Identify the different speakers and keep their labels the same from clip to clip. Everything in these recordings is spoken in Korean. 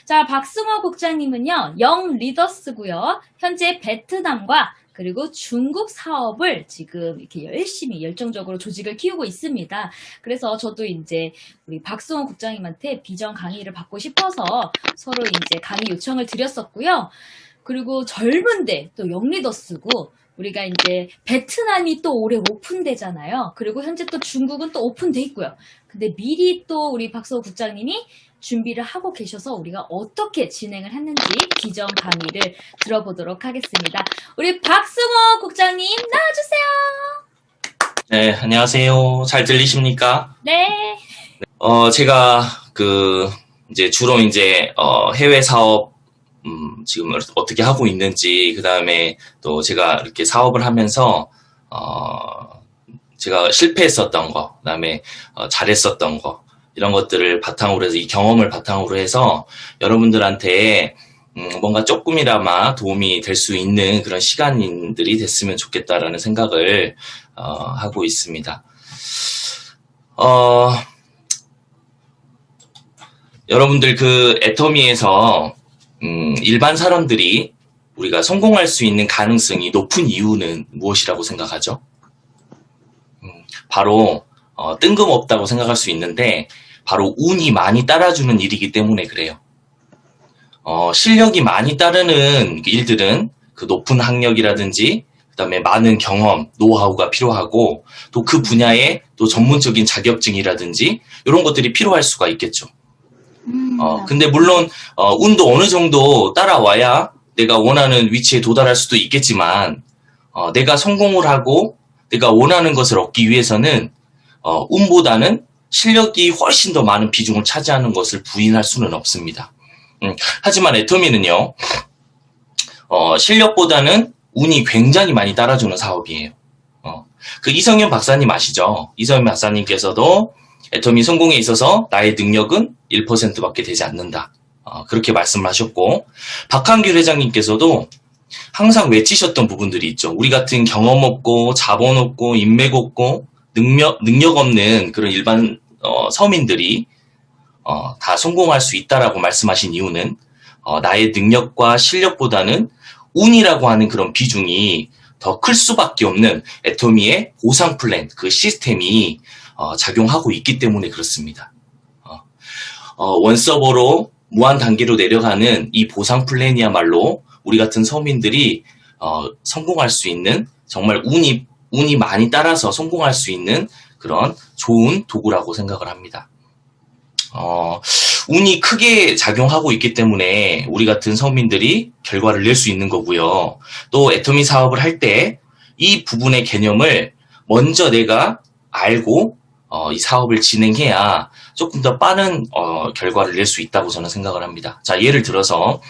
Speaker 1: 자, 박승호 국장님은요, 영 리더스고요. 현재 베트남과 그리고 중국 사업을 지금 이렇게 열심히 열정적으로 조직을 키우고 있습니다. 그래서 저도 이제 우리 박승호 국장님한테 비전 강의를 받고 싶어서 서로 이제 강의 요청을 드렸었고요. 그리고 젊은데 또 영리더스고 우리가 이제 베트남이 또 올해 오픈되잖아요. 그리고 현재 또 중국은 또 오픈돼 있고요. 근데 미리 또 우리 박성호 국장님이 준비를 하고 계셔서 우리가 어떻게 진행을 했는지 비전 강의를 들어보도록 하겠습니다. 우리 박승호 국장님 나와주세요.
Speaker 2: 네, 안녕하세요. 잘 들리십니까?
Speaker 1: 네.
Speaker 2: 제가 이제 주로 이제 해외 사업 지금 어떻게 하고 있는지, 그다음에 또 제가 이렇게 사업을 하면서 제가 실패했었던 거, 그다음에 잘했었던 거, 이런 것들을 바탕으로 해서, 이 경험을 바탕으로 해서 여러분들한테 뭔가 조금이나마 도움이 될 수 있는 그런 시간들이 됐으면 좋겠다라는 생각을 하고 있습니다. 여러분들 애터미에서 일반 사람들이 우리가 성공할 수 있는 가능성이 높은 이유는 무엇이라고 생각하죠? 바로 뜬금없다고 생각할 수 있는데, 바로 운이 많이 따라주는 일이기 때문에 그래요. 실력이 많이 따르는 일들은 그 높은 학력이라든지 그다음에 많은 경험, 노하우가 필요하고, 또 그 분야에 또 전문적인 자격증이라든지 이런 것들이 필요할 수가 있겠죠. 근데 물론 운도 어느 정도 따라와야 내가 원하는 위치에 도달할 수도 있겠지만, 내가 성공을 하고 내가 원하는 것을 얻기 위해서는 운보다는 실력이 훨씬 더 많은 비중을 차지하는 것을 부인할 수는 없습니다. 하지만 애터미는요, 실력보다는 운이 굉장히 많이 따라주는 사업이에요. 그 이성현 박사님 아시죠? 이성현 박사님께서도 애터미 성공에 있어서 나의 능력은 1%밖에 되지 않는다. 그렇게 말씀을 하셨고, 박한규 회장님께서도 항상 외치셨던 부분들이 있죠. 우리 같은 경험 없고 자본 없고 인맥 없고 능력 없는 그런 일반 서민들이 다 성공할 수 있다라고 말씀하신 이유는 나의 능력과 실력보다는 운이라고 하는 그런 비중이 더 클 수밖에 없는 애터미의 보상 플랜, 그 시스템이 작용하고 있기 때문에 그렇습니다. 원서버로 무한 단계로 내려가는 이 보상 플랜이야말로 우리 같은 서민들이 성공할 수 있는, 정말 운이 많이 따라서 성공할 수 있는 그런 좋은 도구라고 생각을 합니다. 운이 크게 작용하고 있기 때문에 우리 같은 서민들이 결과를 낼 수 있는 거고요. 또 애터미 사업을 할 때 이 부분의 개념을 먼저 내가 알고 이 사업을 진행해야 조금 더 빠른 결과를 낼 수 있다고 저는 생각을 합니다. 자, 예를 들어서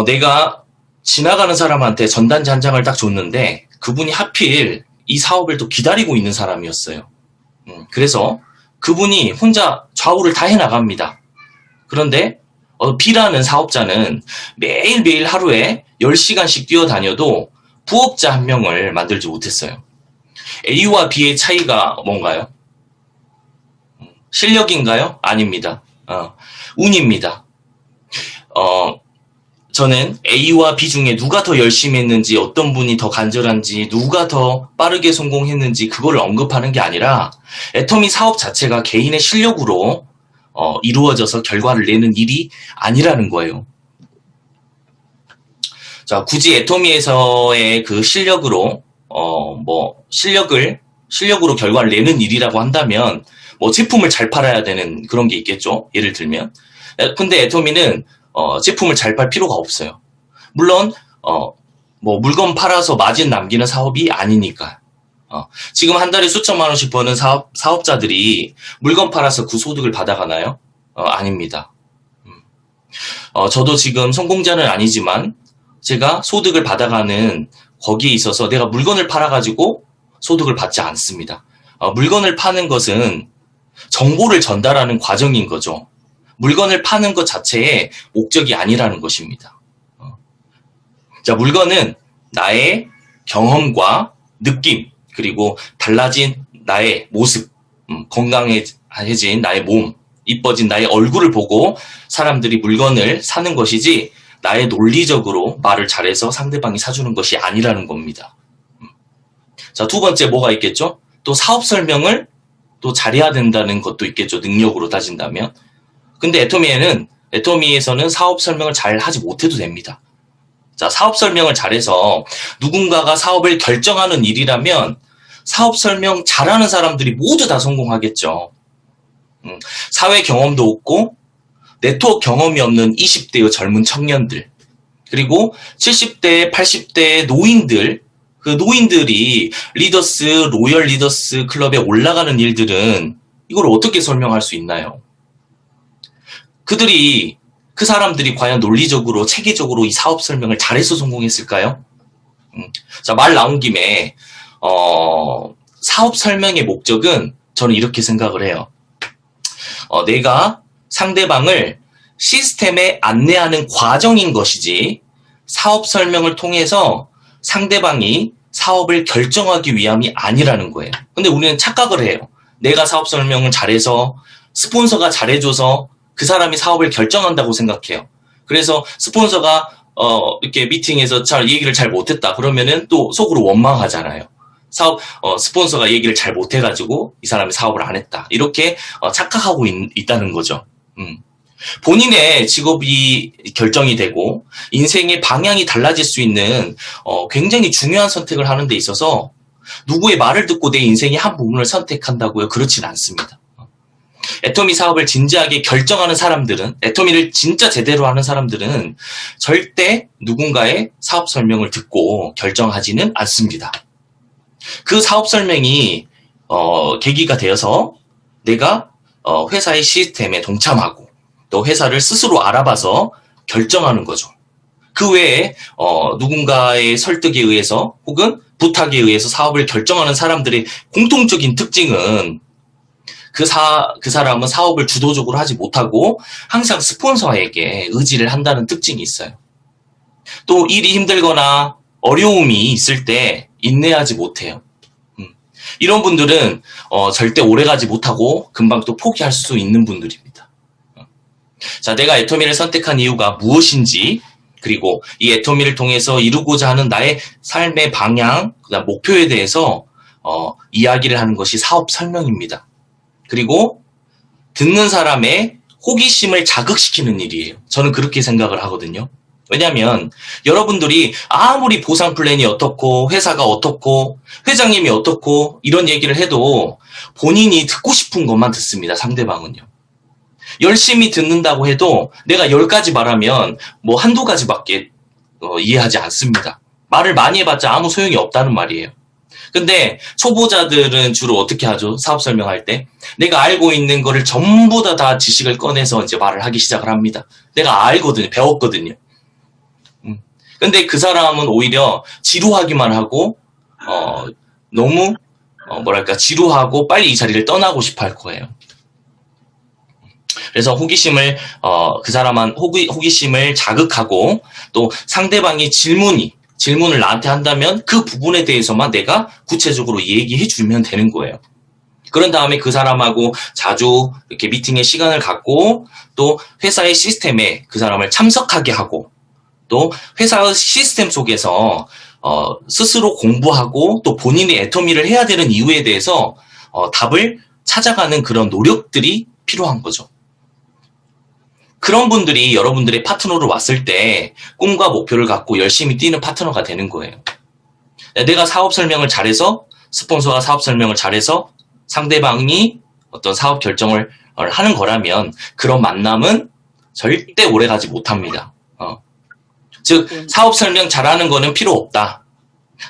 Speaker 2: 내가 지나가는 사람한테 전단지 한 장을 딱 줬는데 그분이 하필 이 사업을 또 기다리고 있는 사람이었어요. 그래서 그분이 혼자 좌우를 다 해나갑니다. 그런데 B라는 사업자는 매일매일 하루에 10시간씩 뛰어다녀도 부업자 한 명을 만들지 못했어요. A와 B의 차이가 뭔가요? 실력인가요? 아닙니다. 운입니다. 저는 A와 B 중에 누가 더 열심히 했는지, 어떤 분이 더 간절한지, 누가 더 빠르게 성공했는지 그거를 언급하는 게 아니라 애터미 사업 자체가 개인의 실력으로 이루어져서 결과를 내는 일이 아니라는 거예요. 자, 굳이 애터미에서의 그 실력으로 실력으로 결과를 내는 일이라고 한다면 제품을 잘 팔아야 되는 그런 게 있겠죠. 예를 들면. 근데 애터미는 제품을 잘 팔 필요가 없어요. 물론 물건 팔아서 마진 남기는 사업이 아니니까. 지금 한 달에 수천만 원씩 버는 사업자들이 물건 팔아서 그 소득을 받아가나요? 아닙니다. 저도 지금 성공자는 아니지만 제가 소득을 받아가는 거기에 있어서 내가 물건을 팔아가지고 소득을 받지 않습니다. 물건을 파는 것은 정보를 전달하는 과정인 거죠. 물건을 파는 것 자체의 목적이 아니라는 것입니다. 자, 물건은 나의 경험과 느낌, 그리고 달라진 나의 모습, 건강해진 나의 몸, 이뻐진 나의 얼굴을 보고 사람들이 물건을 사는 것이지 나의 논리적으로 말을 잘해서 상대방이 사주는 것이 아니라는 겁니다. 자, 두 번째 뭐가 있겠죠? 또 사업 설명을 또 잘해야 된다는 것도 있겠죠. 능력으로 따진다면. 근데 애터미에서는 사업 설명을 잘 하지 못해도 됩니다. 자, 사업 설명을 잘해서 누군가가 사업을 결정하는 일이라면 사업 설명 잘하는 사람들이 모두 다 성공하겠죠. 사회 경험도 없고 네트워크 경험이 없는 20대의 젊은 청년들, 그리고 70대, 80대 노인들, 그 노인들이 로열 리더스 클럽에 올라가는 일들은 이걸 어떻게 설명할 수 있나요? 그 사람들이 과연 논리적으로, 체계적으로 이 사업 설명을 잘해서 성공했을까요? 자, 말 나온 김에, 사업 설명의 목적은 저는 이렇게 생각을 해요. 내가 상대방을 시스템에 안내하는 과정인 것이지, 사업 설명을 통해서 상대방이 사업을 결정하기 위함이 아니라는 거예요. 근데 우리는 착각을 해요. 내가 사업 설명을 잘해서, 스폰서가 잘해줘서 그 사람이 사업을 결정한다고 생각해요. 그래서 스폰서가 이렇게 미팅에서 얘기를 잘 못했다 그러면은 또 속으로 원망하잖아요. 스폰서가 얘기를 잘 못해가지고 이 사람이 사업을 안 했다. 이렇게 착각하고 있다는 거죠. 본인의 직업이 결정이 되고 인생의 방향이 달라질 수 있는 굉장히 중요한 선택을 하는 데 있어서 누구의 말을 듣고 내 인생의 한 부분을 선택한다고요? 그렇진 않습니다. 애터미 사업을 진지하게 결정하는 사람들은, 애터미를 진짜 제대로 하는 사람들은 절대 누군가의 사업 설명을 듣고 결정하지는 않습니다. 그 사업 설명이 계기가 되어서 내가 회사의 시스템에 동참하고 또 회사를 스스로 알아봐서 결정하는 거죠. 그 외에 누군가의 설득에 의해서 혹은 부탁에 의해서 사업을 결정하는 사람들의 공통적인 특징은 그 사람은 사업을 주도적으로 하지 못하고 항상 스폰서에게 의지를 한다는 특징이 있어요. 또 일이 힘들거나 어려움이 있을 때 인내하지 못해요. 이런 분들은 절대 오래가지 못하고 금방 또 포기할 수 있는 분들입니다. 자, 내가 애터미를 선택한 이유가 무엇인지, 그리고 이 애터미를 통해서 이루고자 하는 나의 삶의 방향, 그다음 목표에 대해서 이야기를 하는 것이 사업 설명입니다. 그리고 듣는 사람의 호기심을 자극시키는 일이에요. 저는 그렇게 생각을 하거든요. 왜냐하면 여러분들이 아무리 보상 플랜이 어떻고 회사가 어떻고 회장님이 어떻고 이런 얘기를 해도 본인이 듣고 싶은 것만 듣습니다. 상대방은요. 열심히 듣는다고 해도 내가 10가지 말하면 뭐 한두 가지밖에 이해하지 않습니다. 말을 많이 해봤자 아무 소용이 없다는 말이에요. 근데 초보자들은 주로 어떻게 하죠? 사업 설명할 때 내가 알고 있는 거를 전부 다 지식을 꺼내서 이제 말을 하기 시작을 합니다. 내가 알거든요. 배웠거든요. 근데 그 사람은 오히려 지루하기만 하고 너무 지루하고 빨리 이 자리를 떠나고 싶어 할 거예요. 그래서 호기심을 호기심을 자극하고 또 상대방이 질문을 나한테 한다면 그 부분에 대해서만 내가 구체적으로 얘기해 주면 되는 거예요. 그런 다음에 그 사람하고 자주 이렇게 미팅의 시간을 갖고 또 회사의 시스템에 그 사람을 참석하게 하고 또 회사의 시스템 속에서 스스로 공부하고 또 본인이 애터미를 해야 되는 이유에 대해서 답을 찾아가는 그런 노력들이 필요한 거죠. 그런 분들이 여러분들의 파트너로 왔을 때 꿈과 목표를 갖고 열심히 뛰는 파트너가 되는 거예요. 내가 사업 설명을 잘해서 스폰서가 사업 설명을 잘해서 상대방이 어떤 사업 결정을 하는 거라면 그런 만남은 절대 오래가지 못합니다. 즉 사업 설명 잘하는 거는 필요 없다.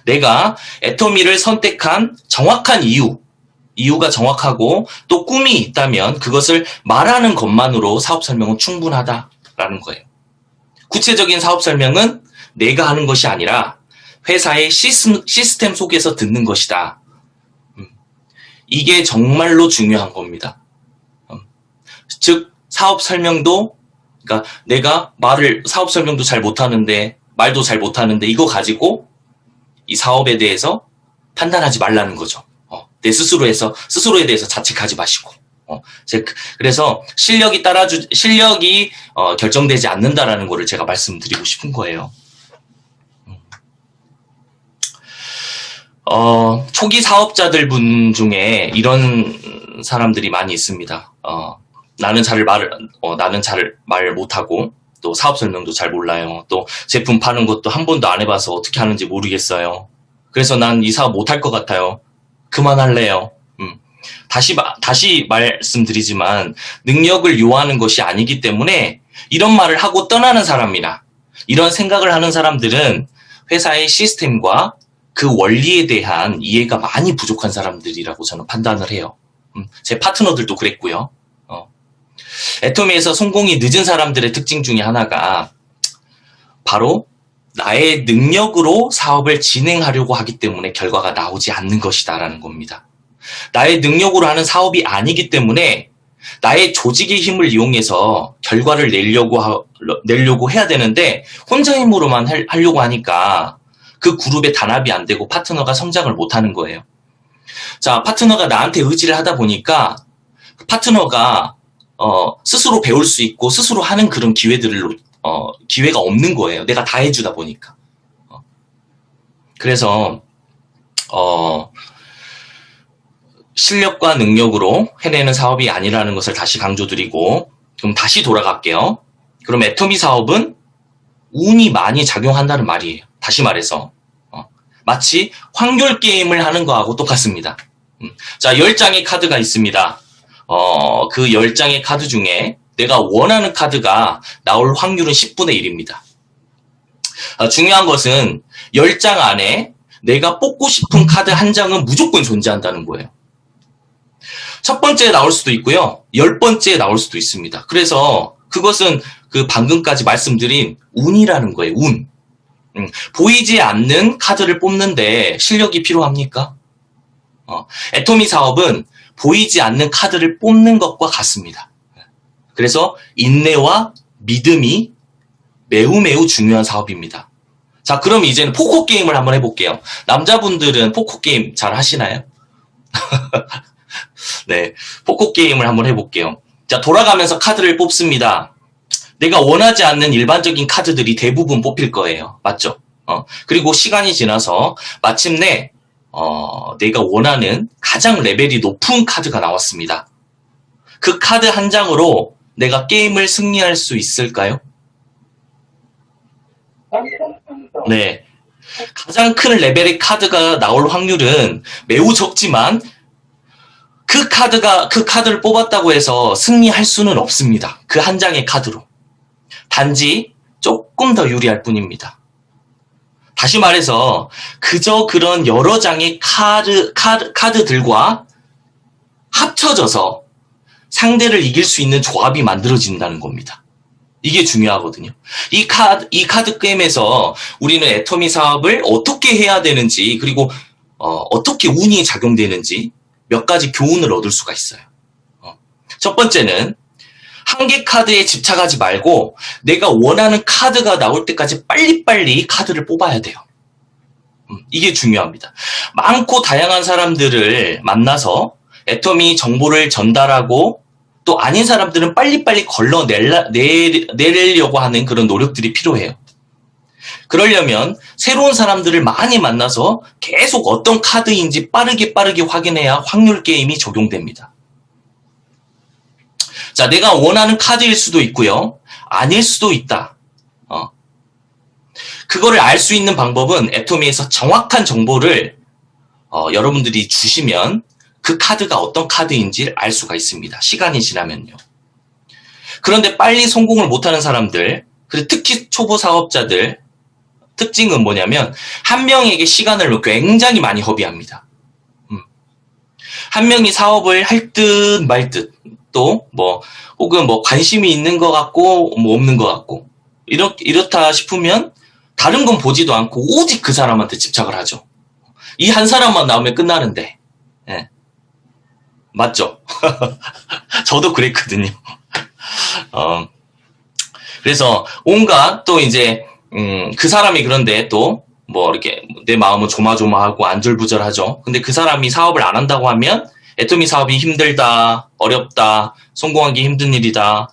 Speaker 2: 내가 애터미를 선택한 정확한 이유가 정확하고 또 꿈이 있다면 그것을 말하는 것만으로 사업 설명은 충분하다라는 거예요. 구체적인 사업 설명은 내가 하는 것이 아니라 회사의 시스템 속에서 듣는 것이다. 이게 정말로 중요한 겁니다. 즉 사업 설명도 그러니까 내가 사업 설명도 잘 못하는데 말도 잘 못하는데 이거 가지고 이 사업에 대해서 판단하지 말라는 거죠. 내 스스로에 대해서 자책하지 마시고 그래서 실력이 결정되지 않는다라는 거를 제가 말씀드리고 싶은 거예요. 초기 사업자들 분 중에 이런 사람들이 많이 있습니다. 나는 잘 말 못하고, 또 사업 설명도 잘 몰라요. 또 제품 파는 것도 한 번도 안 해봐서 어떻게 하는지 모르겠어요. 그래서 난 이 사업 못할 것 같아요. 그만할래요. 다시 말씀드리지만 능력을 요하는 것이 아니기 때문에 이런 말을 하고 떠나는 사람이나 이런 생각을 하는 사람들은 회사의 시스템과 그 원리에 대한 이해가 많이 부족한 사람들이라고 저는 판단을 해요. 제 파트너들도 그랬고요. 애토미에서 성공이 늦은 사람들의 특징 중에 하나가 바로 나의 능력으로 사업을 진행하려고 하기 때문에 결과가 나오지 않는 것이다라는 겁니다. 나의 능력으로 하는 사업이 아니기 때문에 나의 조직의 힘을 이용해서 결과를 내려고 해야 되는데 혼자 힘으로만 하려고 하니까 그 그룹의 단합이 안 되고 파트너가 성장을 못하는 거예요. 자, 파트너가 나한테 의지를 하다 보니까 파트너가 스스로 배울 수 있고 스스로 하는 그런 기회가 없는 거예요. 내가 다 해주다 보니까. 그래서 실력과 능력으로 해내는 사업이 아니라는 것을 다시 강조드리고, 그럼 다시 돌아갈게요. 그럼 애토미 사업은 운이 많이 작용한다는 말이에요. 다시 말해서 마치 확률 게임을 하는 거하고 똑같습니다. 자, 10장의 카드가 있습니다. 그 10장의 카드 중에 내가 원하는 카드가 나올 확률은 10분의 1입니다. 중요한 것은 10장 안에 내가 뽑고 싶은 카드 한 장은 무조건 존재한다는 거예요. 첫 번째에 나올 수도 있고요. 10번째에 나올 수도 있습니다. 그래서 그것은 그 방금까지 말씀드린 운이라는 거예요. 운. 보이지 않는 카드를 뽑는데 실력이 필요합니까? 애토미 사업은 보이지 않는 카드를 뽑는 것과 같습니다. 그래서 인내와 믿음이 매우 중요한 사업입니다. 자, 그럼 이제는 포커 게임을 한번 해볼게요. 남자분들은 포커 게임 잘 하시나요? 네, 포커 게임을 한번 해볼게요. 자, 돌아가면서 카드를 뽑습니다. 내가 원하지 않는 일반적인 카드들이 대부분 뽑힐 거예요. 맞죠? 그리고 시간이 지나서 마침내 내가 원하는 가장 레벨이 높은 카드가 나왔습니다. 그 카드 한 장으로 내가 게임을 승리할 수 있을까요? 네. 가장 큰 레벨의 카드가 나올 확률은 매우 적지만 그 카드를 뽑았다고 해서 승리할 수는 없습니다. 그 한 장의 카드로. 단지 조금 더 유리할 뿐입니다. 다시 말해서 그저 그런 여러 장의 카드들과 합쳐져서 상대를 이길 수 있는 조합이 만들어진다는 겁니다. 이게 중요하거든요. 이 카드 게임에서 우리는 애토미 사업을 어떻게 해야 되는지, 그리고 어떻게 운이 작용되는지 몇 가지 교훈을 얻을 수가 있어요. 첫 번째는 한 개 카드에 집착하지 말고 내가 원하는 카드가 나올 때까지 빨리빨리 카드를 뽑아야 돼요. 이게 중요합니다. 많고 다양한 사람들을 만나서 애토미 정보를 전달하고 또 아닌 사람들은 빨리빨리 걸러내려고 하는 그런 노력들이 필요해요. 그러려면 새로운 사람들을 많이 만나서 계속 어떤 카드인지 빠르게 확인해야 확률 게임이 적용됩니다. 자, 내가 원하는 카드일 수도 있고요. 아닐 수도 있다. 그거를 알 수 있는 방법은 애토미에서 정확한 정보를 여러분들이 주시면 그 카드가 어떤 카드인지를 알 수가 있습니다. 시간이 지나면요. 그런데 빨리 성공을 못하는 사람들, 그리고 특히 초보 사업자들 특징은 뭐냐면 한 명에게 시간을 굉장히 많이 허비합니다. 한 명이 사업을 할 듯 말 듯, 또 혹은 관심이 있는 것 같고 없는 것 같고 이렇다 싶으면 다른 건 보지도 않고 오직 그 사람한테 집착을 하죠. 이 한 사람만 나오면 끝나는데. 예. 맞죠? 저도 그랬거든요. 그래서 온갖 또 이제 그 사람이 그런데 또 이렇게 내 마음은 조마조마하고 안절부절하죠. 근데 그 사람이 사업을 안 한다고 하면 애터미 사업이 힘들다, 어렵다, 성공하기 힘든 일이다.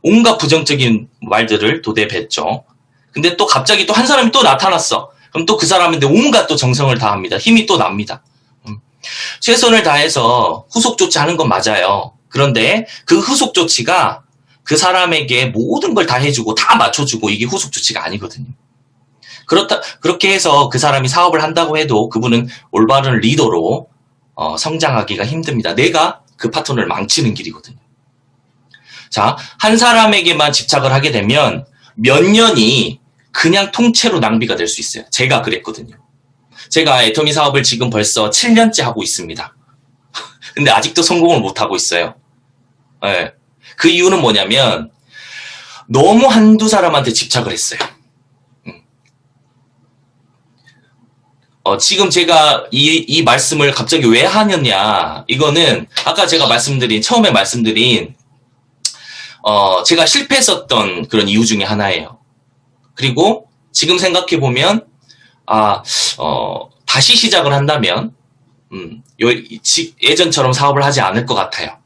Speaker 2: 온갖 부정적인 말들을 도대뱉죠. 근데 또 갑자기 또 한 사람이 또 나타났어. 그럼 또 그 사람한테 온갖 또 정성을 다합니다. 힘이 또 납니다. 최선을 다해서 후속 조치하는 건 맞아요. 그런데 그 후속 조치가 그 사람에게 모든 걸 다 해주고 다 맞춰주고 이게 후속 조치가 아니거든요. 그렇게 해서 그 사람이 사업을 한다고 해도 그분은 올바른 리더로 성장하기가 힘듭니다. 내가 그 파트너를 망치는 길이거든요. 자, 한 사람에게만 집착을 하게 되면 몇 년이 그냥 통째로 낭비가 될 수 있어요. 제가 그랬거든요. 제가 애터미 사업을 지금 벌써 7년째 하고 있습니다. 근데 아직도 성공을 못하고 있어요. 네. 그 이유는 뭐냐면 너무 한두 사람한테 집착을 했어요. 지금 제가 이 말씀을 갑자기 왜 하느냐, 이거는 아까 제가 처음에 말씀드린 제가 실패했었던 그런 이유 중에 하나예요. 그리고 지금 생각해보면 다시 시작을 한다면 예전처럼 사업을 하지 않을 것 같아요.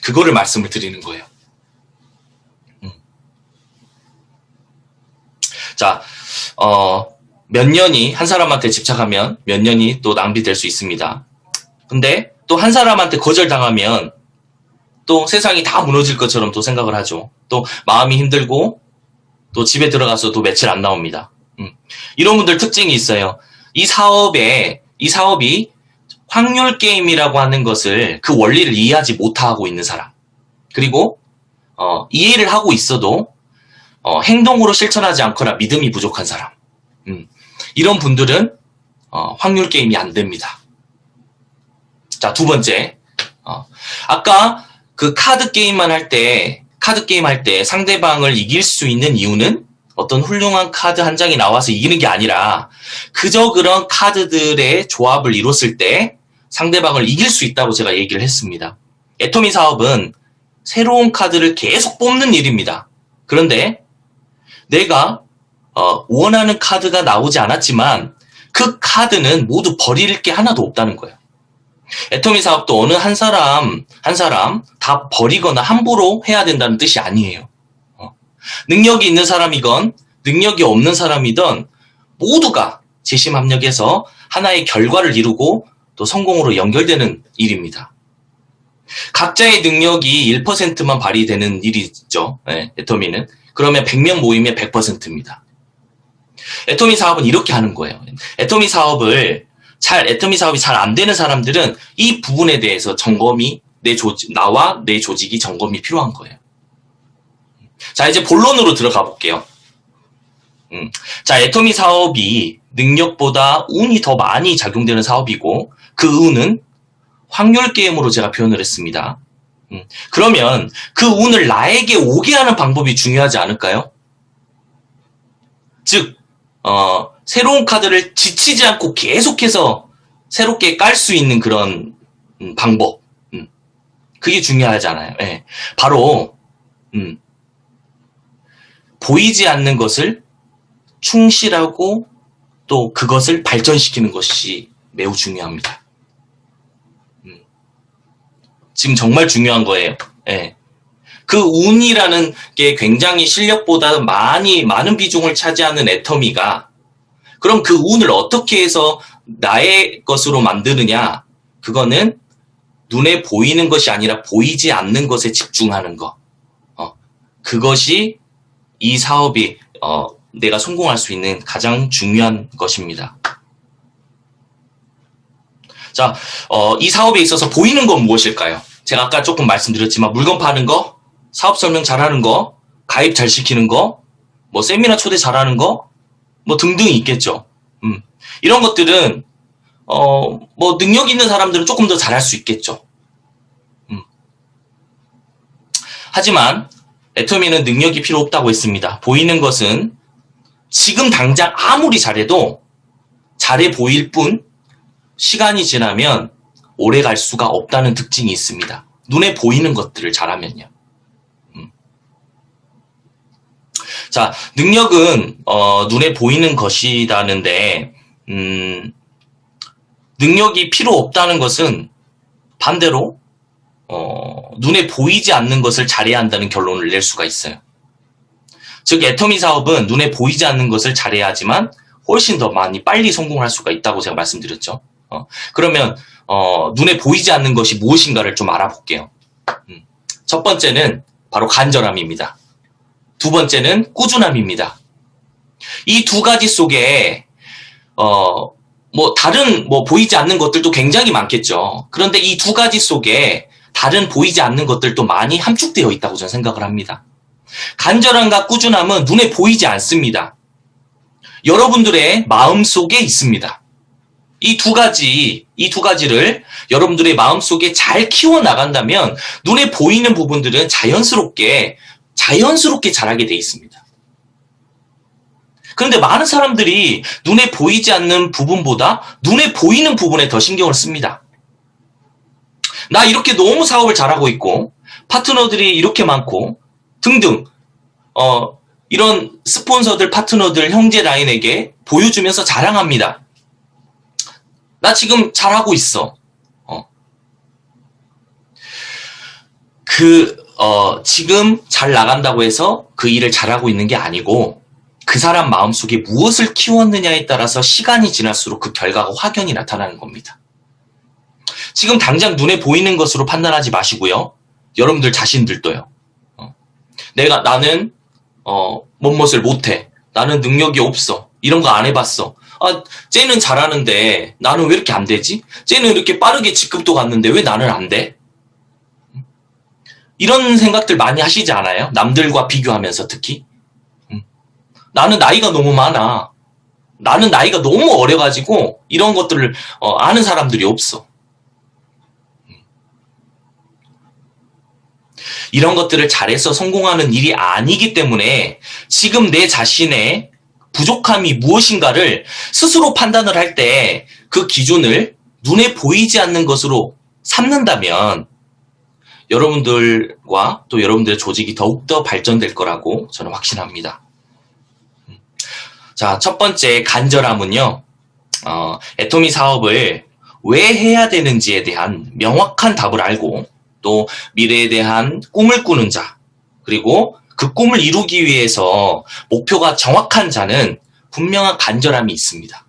Speaker 2: 그거를 말씀을 드리는 거예요. 자, 몇 년이 한 사람한테 집착하면 몇 년이 또 낭비될 수 있습니다. 근데 또 한 사람한테 거절당하면 또 세상이 다 무너질 것처럼 또 생각을 하죠. 또 마음이 힘들고 또 집에 들어가서 또 며칠 안 나옵니다. 이런 분들 특징이 있어요. 이 사업이 확률 게임이라고 하는 것을, 그 원리를 이해하지 못하고 있는 사람. 그리고 이해를 하고 있어도 행동으로 실천하지 않거나 믿음이 부족한 사람. 이런 분들은 확률 게임이 안 됩니다. 자, 두 번째. 아까 그 카드 게임만 할 때 상대방을 이길 수 있는 이유는 어떤 훌륭한 카드 한 장이 나와서 이기는 게 아니라 그저 그런 카드들의 조합을 이뤘을 때 상대방을 이길 수 있다고 제가 얘기를 했습니다. 애터미 사업은 새로운 카드를 계속 뽑는 일입니다. 그런데 내가 원하는 카드가 나오지 않았지만 그 카드는 모두 버릴 게 하나도 없다는 거예요. 애터미 사업도 어느 한 사람 다 버리거나 함부로 해야 된다는 뜻이 아니에요. 능력이 있는 사람이건 능력이 없는 사람이든 모두가 재심합력해서 하나의 결과를 이루고 또 성공으로 연결되는 일입니다. 각자의 능력이 1%만 발휘되는 일이죠. 네, 애터미는. 그러면 100명 모이면 100%입니다. 애터미 사업은 이렇게 하는 거예요. 애터미 사업이 잘 안 되는 사람들은 이 부분에 대해서 점검이, 나와 내 조직이 점검이 필요한 거예요. 자, 이제 본론으로 들어가 볼게요. 자, 애터미 사업이 능력보다 운이 더 많이 작용되는 사업이고, 그 운은 확률 게임으로 제가 표현을 했습니다. 그러면 그 운을 나에게 오게 하는 방법이 중요하지 않을까요? 즉, 새로운 카드를 지치지 않고 계속해서 새롭게 깔 수 있는 그런 방법. 그게 중요하잖아요. 예. 바로 보이지 않는 것을 충실하고 또 그것을 발전시키는 것이 매우 중요합니다. 지금 정말 중요한 거예요. 예. 그 운이라는 게 굉장히 실력보다 많은 비중을 차지하는 애터미가, 그럼 그 운을 어떻게 해서 나의 것으로 만드느냐? 그거는 눈에 보이는 것이 아니라 보이지 않는 것에 집중하는 것. 그것이 이 사업이 내가 성공할 수 있는 가장 중요한 것입니다. 자, 이 사업에 있어서 보이는 건 무엇일까요? 제가 아까 조금 말씀드렸지만 물건 파는 거, 사업 설명 잘하는 거, 가입 잘 시키는 거, 뭐 세미나 초대 잘하는 거, 뭐 등등이 있겠죠. 이런 것들은 뭐 능력 있는 사람들은 조금 더 잘할 수 있겠죠. 하지만 애터미는 능력이 필요 없다고 했습니다. 보이는 것은 지금 당장 아무리 잘해도 잘해 보일 뿐 시간이 지나면 오래 갈 수가 없다는 특징이 있습니다. 눈에 보이는 것들을 잘하면요. 자, 능력은 눈에 보이는 것이라는데 능력이 필요 없다는 것은 반대로 눈에 보이지 않는 것을 잘해야 한다는 결론을 낼 수가 있어요. 즉 애터미 사업은 눈에 보이지 않는 것을 잘해야 하지만 훨씬 더 많이 빨리 성공할 수가 있다고 제가 말씀드렸죠. 그러면 눈에 보이지 않는 것이 무엇인가를 좀 알아볼게요. 첫 번째는 바로 간절함입니다. 두 번째는 꾸준함입니다. 이 두 가지 속에 다른 보이지 않는 것들도 굉장히 많겠죠. 그런데 이 두 가지 속에 다른 보이지 않는 것들도 많이 함축되어 있다고 저는 생각을 합니다. 간절함과 꾸준함은 눈에 보이지 않습니다. 여러분들의 마음속에 있습니다. 이 두 가지를 여러분들의 마음속에 잘 키워나간다면 눈에 보이는 부분들은 자연스럽게 자라게 돼 있습니다. 그런데 많은 사람들이 눈에 보이지 않는 부분보다 눈에 보이는 부분에 더 신경을 씁니다. 나 이렇게 너무 사업을 잘하고 있고 파트너들이 이렇게 많고 등등 이런 스폰서들, 파트너들, 형제 라인에게 보여주면서 자랑합니다. 나 지금 잘하고 있어. 지금 잘 나간다고 해서 그 일을 잘하고 있는 게 아니고 그 사람 마음속에 무엇을 키웠느냐에 따라서 시간이 지날수록 그 결과가 확연히 나타나는 겁니다. 지금 당장 눈에 보이는 것으로 판단하지 마시고요. 여러분들 자신들도요. 나는 못못을 못해. 나는 능력이 없어. 이런 거 안 해봤어. 쟤는 잘하는데 나는 왜 이렇게 안 되지? 쟤는 이렇게 빠르게 직급도 갔는데 왜 나는 안 돼? 이런 생각들 많이 하시지 않아요? 남들과 비교하면서 특히. 나는 나이가 너무 많아. 나는 나이가 너무 어려가지고 이런 것들을 아는 사람들이 없어. 이런 것들을 잘해서 성공하는 일이 아니기 때문에 지금 내 자신의 부족함이 무엇인가를 스스로 판단을 할 때 그 기준을 눈에 보이지 않는 것으로 삼는다면 여러분들과 또 여러분들의 조직이 더욱더 발전될 거라고 저는 확신합니다. 자, 첫 번째 간절함은요. 애터미 사업을 왜 해야 되는지에 대한 명확한 답을 알고 또 미래에 대한 꿈을 꾸는 자, 그리고 그 꿈을 이루기 위해서 목표가 정확한 자는 분명한 간절함이 있습니다.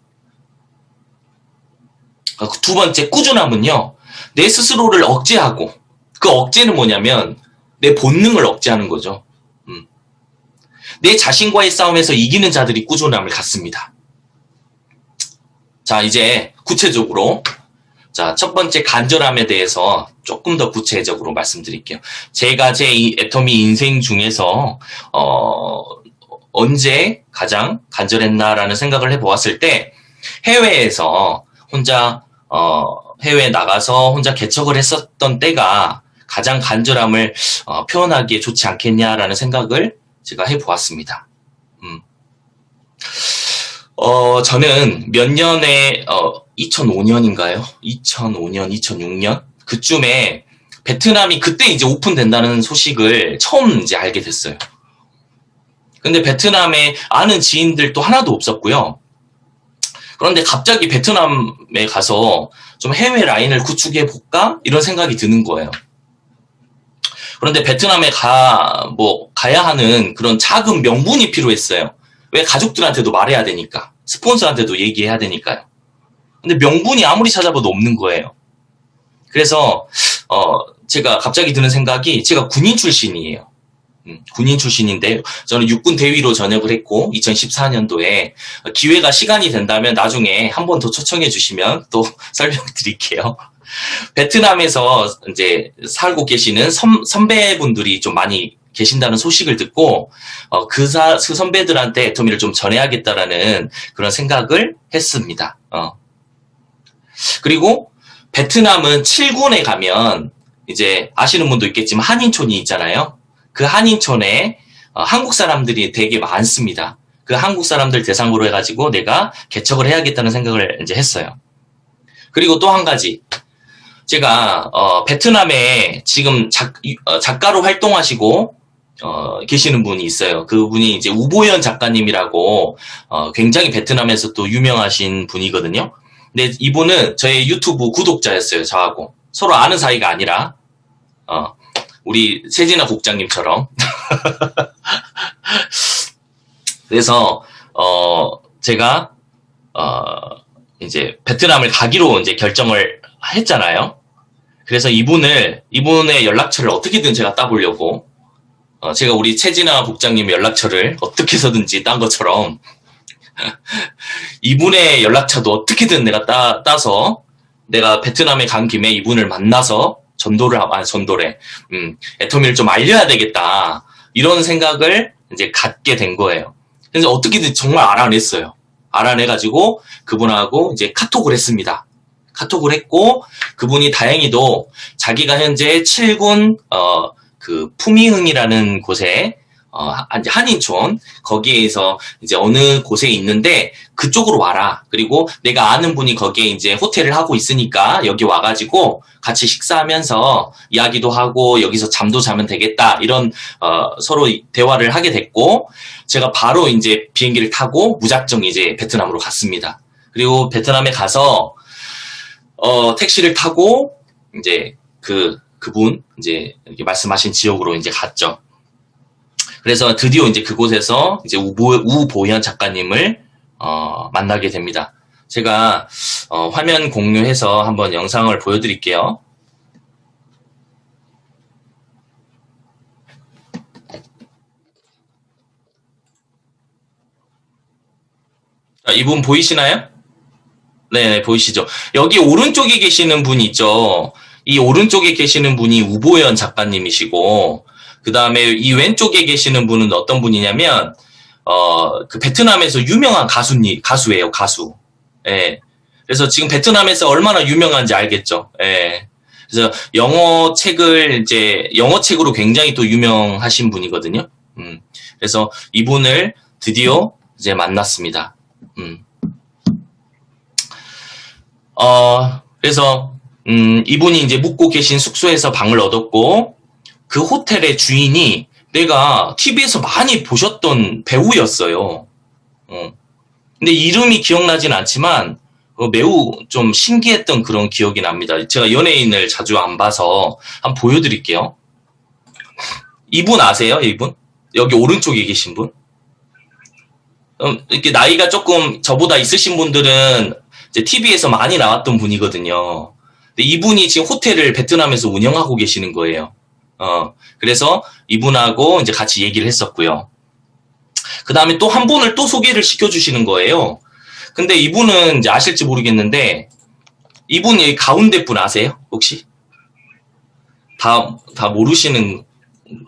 Speaker 2: 두 번째 꾸준함은요. 내 스스로를 억제하고, 그 억제는 뭐냐면 내 본능을 억제하는 거죠. 내 자신과의 싸움에서 이기는 자들이 꾸준함을 갖습니다. 자, 이제 구체적으로 첫 번째 간절함에 대해서 조금 더 구체적으로 말씀드릴게요. 제가 제 이 애터미 인생 중에서 언제 가장 간절했나라는 생각을 해보았을 때 해외에서 혼자 해외에 나가서 혼자 개척을 했었던 때가 가장 간절함을 표현하기에 좋지 않겠냐라는 생각을 제가 해보았습니다. 저는 몇 년에 2005년인가요? 2005년, 2006년 그쯤에 베트남이 그때 이제 오픈된다는 소식을 처음 이제 알게 됐어요. 근데 베트남에 아는 지인들도 하나도 없었고요. 그런데 갑자기 베트남에 가서 좀 해외 라인을 구축해 볼까? 이런 생각이 드는 거예요. 그런데 베트남에 가야 하는 그런 작은 명분이 필요했어요. 왜? 가족들한테도 말해야 되니까. 스폰서한테도 얘기해야 되니까요. 근데 명분이 아무리 찾아봐도 없는 거예요. 그래서 제가 갑자기 드는 생각이, 제가 군인 출신이에요. 군인 출신인데 저는 육군 대위로 전역을 했고 2014년도에 기회가 시간이 된다면 나중에 한 번 더 초청해 주시면 또 설명드릴게요. 베트남에서 이제 살고 계시는 선배분들이 좀 많이 계신다는 소식을 듣고 그 선배들한테 애터미를 좀 전해야겠다라는 그런 생각을 했습니다. 그리고 베트남은 7군에 가면 이제 아시는 분도 있겠지만 한인촌이 있잖아요. 그 한인촌에 한국 사람들이 되게 많습니다. 그 한국 사람들 대상으로 해가지고 내가 개척을 해야겠다는 생각을 이제 했어요. 그리고 또 한 가지, 제가 베트남에 지금 작가로 활동하시고 계시는 분이 있어요. 그분이 이제 우보연 작가님이라고 굉장히 베트남에서 또 유명하신 분이거든요. 근데 이분은 저의 유튜브 구독자였어요, 저하고. 서로 아는 사이가 아니라, 우리 세진아 국장님처럼. 그래서, 제가, 이제 베트남을 가기로 이제 결정을 했잖아요. 그래서 이분의 연락처를 어떻게든 제가 따보려고, 제가 우리 최진아 국장님 연락처를 어떻게 해서든지 딴 것처럼, 이분의 연락처도 어떻게든 내가 따서, 내가 베트남에 간 김에 이분을 만나서 애터미를 좀 알려야 되겠다. 이런 생각을 이제 갖게 된 거예요. 그래서 어떻게든 정말 알아냈어요. 알아내가지고 그분하고 이제 카톡을 했습니다. 카톡을 했고, 그분이 다행히도 자기가 현재 7군, 그 푸미흥이라는 곳에, 한인촌, 거기에서 이제 어느 곳에 있는데, 그쪽으로 와라. 그리고 내가 아는 분이 거기에 이제 호텔을 하고 있으니까 여기 와가지고 같이 식사하면서 이야기도 하고 여기서 잠도 자면 되겠다. 이런, 서로 대화를 하게 됐고, 제가 바로 이제 비행기를 타고 무작정 이제 베트남으로 갔습니다. 그리고 베트남에 가서, 택시를 타고, 이제 그분, 이제 이렇게 말씀하신 지역으로 이제 갔죠. 그래서 드디어 이제 그곳에서 이제 우보현 작가님을 만나게 됩니다. 제가 화면 공유해서 한번 영상을 보여드릴게요. 자, 이분 보이시나요? 네, 보이시죠? 여기 오른쪽에 계시는 분이 있죠. 이 오른쪽에 계시는 분이 우보현 작가님이시고, 그 다음에 이 왼쪽에 계시는 분은 어떤 분이냐면, 그 베트남에서 유명한 가수예요, 가수. 예. 그래서 지금 베트남에서 얼마나 유명한지 알겠죠. 예. 그래서 영어 책으로 굉장히 또 유명하신 분이거든요. 그래서 이분을 드디어 이제 만났습니다. 그래서, 이분이 이제 묵고 계신 숙소에서 방을 얻었고, 그 호텔의 주인이 내가 TV에서 많이 보셨던 배우였어요. 근데 이름이 기억나진 않지만, 매우 좀 신기했던 그런 기억이 납니다. 제가 연예인을 자주 안 봐서 한번 보여드릴게요. 이분 아세요? 이분? 여기 오른쪽에 계신 분? 이렇게 나이가 조금 저보다 있으신 분들은 이제 TV에서 많이 나왔던 분이거든요. 근데 이분이 지금 호텔을 베트남에서 운영하고 계시는 거예요. 그래서 이분하고 이제 같이 얘기를 했었고요. 그 다음에 또 한 분을 또 소개를 시켜주시는 거예요. 근데 이분은 이제 아실지 모르겠는데, 이분 여기 가운데 분 아세요? 혹시? 다 모르시는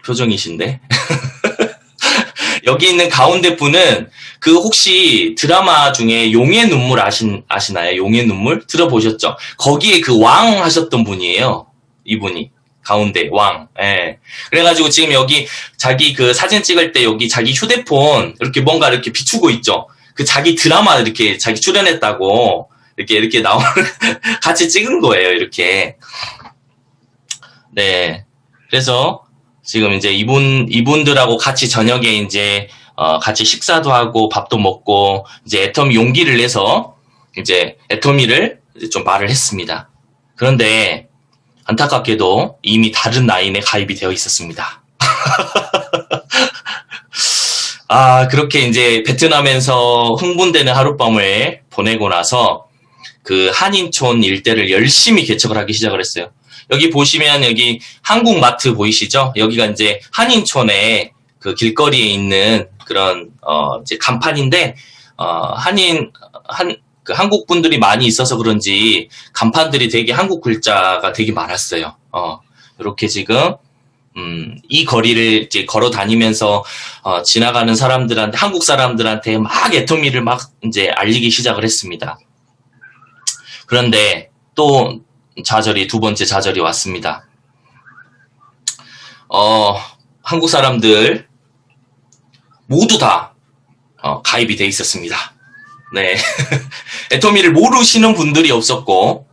Speaker 2: 표정이신데. 여기 있는 가운데 분은 그 혹시 드라마 중에 용의 눈물 아시나요? 용의 눈물? 들어보셨죠? 거기에 그 왕 하셨던 분이에요. 이분이. 가운데 왕. 예. 그래가지고 지금 여기 자기 그 사진 찍을 때 여기 자기 휴대폰 이렇게 뭔가 이렇게 비추고 있죠. 그 자기 드라마 이렇게 자기 출연했다고 이렇게 나오는 같이 찍은 거예요. 이렇게. 네. 그래서 지금 이제 이분들하고 같이 저녁에 이제 같이 식사도 하고 밥도 먹고 이제 애터미 용기를 내서 이제 애터미를 이제 좀 말을 했습니다. 그런데 안타깝게도 이미 다른 라인에 가입이 되어 있었습니다. 그렇게 이제 베트남에서 흥분되는 하룻밤을 보내고 나서 그 한인촌 일대를 열심히 개척을 하기 시작을 했어요. 여기 보시면 여기 한국마트 보이시죠? 여기가 이제 한인촌의 그 길거리에 있는 그런 이제 간판인데 그 한국 분들이 많이 있어서 그런지 간판들이 되게 한국 글자가 되게 많았어요. 이렇게 지금 이 거리를 이제 걸어 다니면서 지나가는 사람들한테 한국 사람들한테 막 애터미를 막 이제 알리기 시작을 했습니다. 그런데 또 두 번째 좌절이 왔습니다. 한국 사람들 모두 다 가입이 돼 있었습니다. 네. 애터미를 모르시는 분들이 없었고,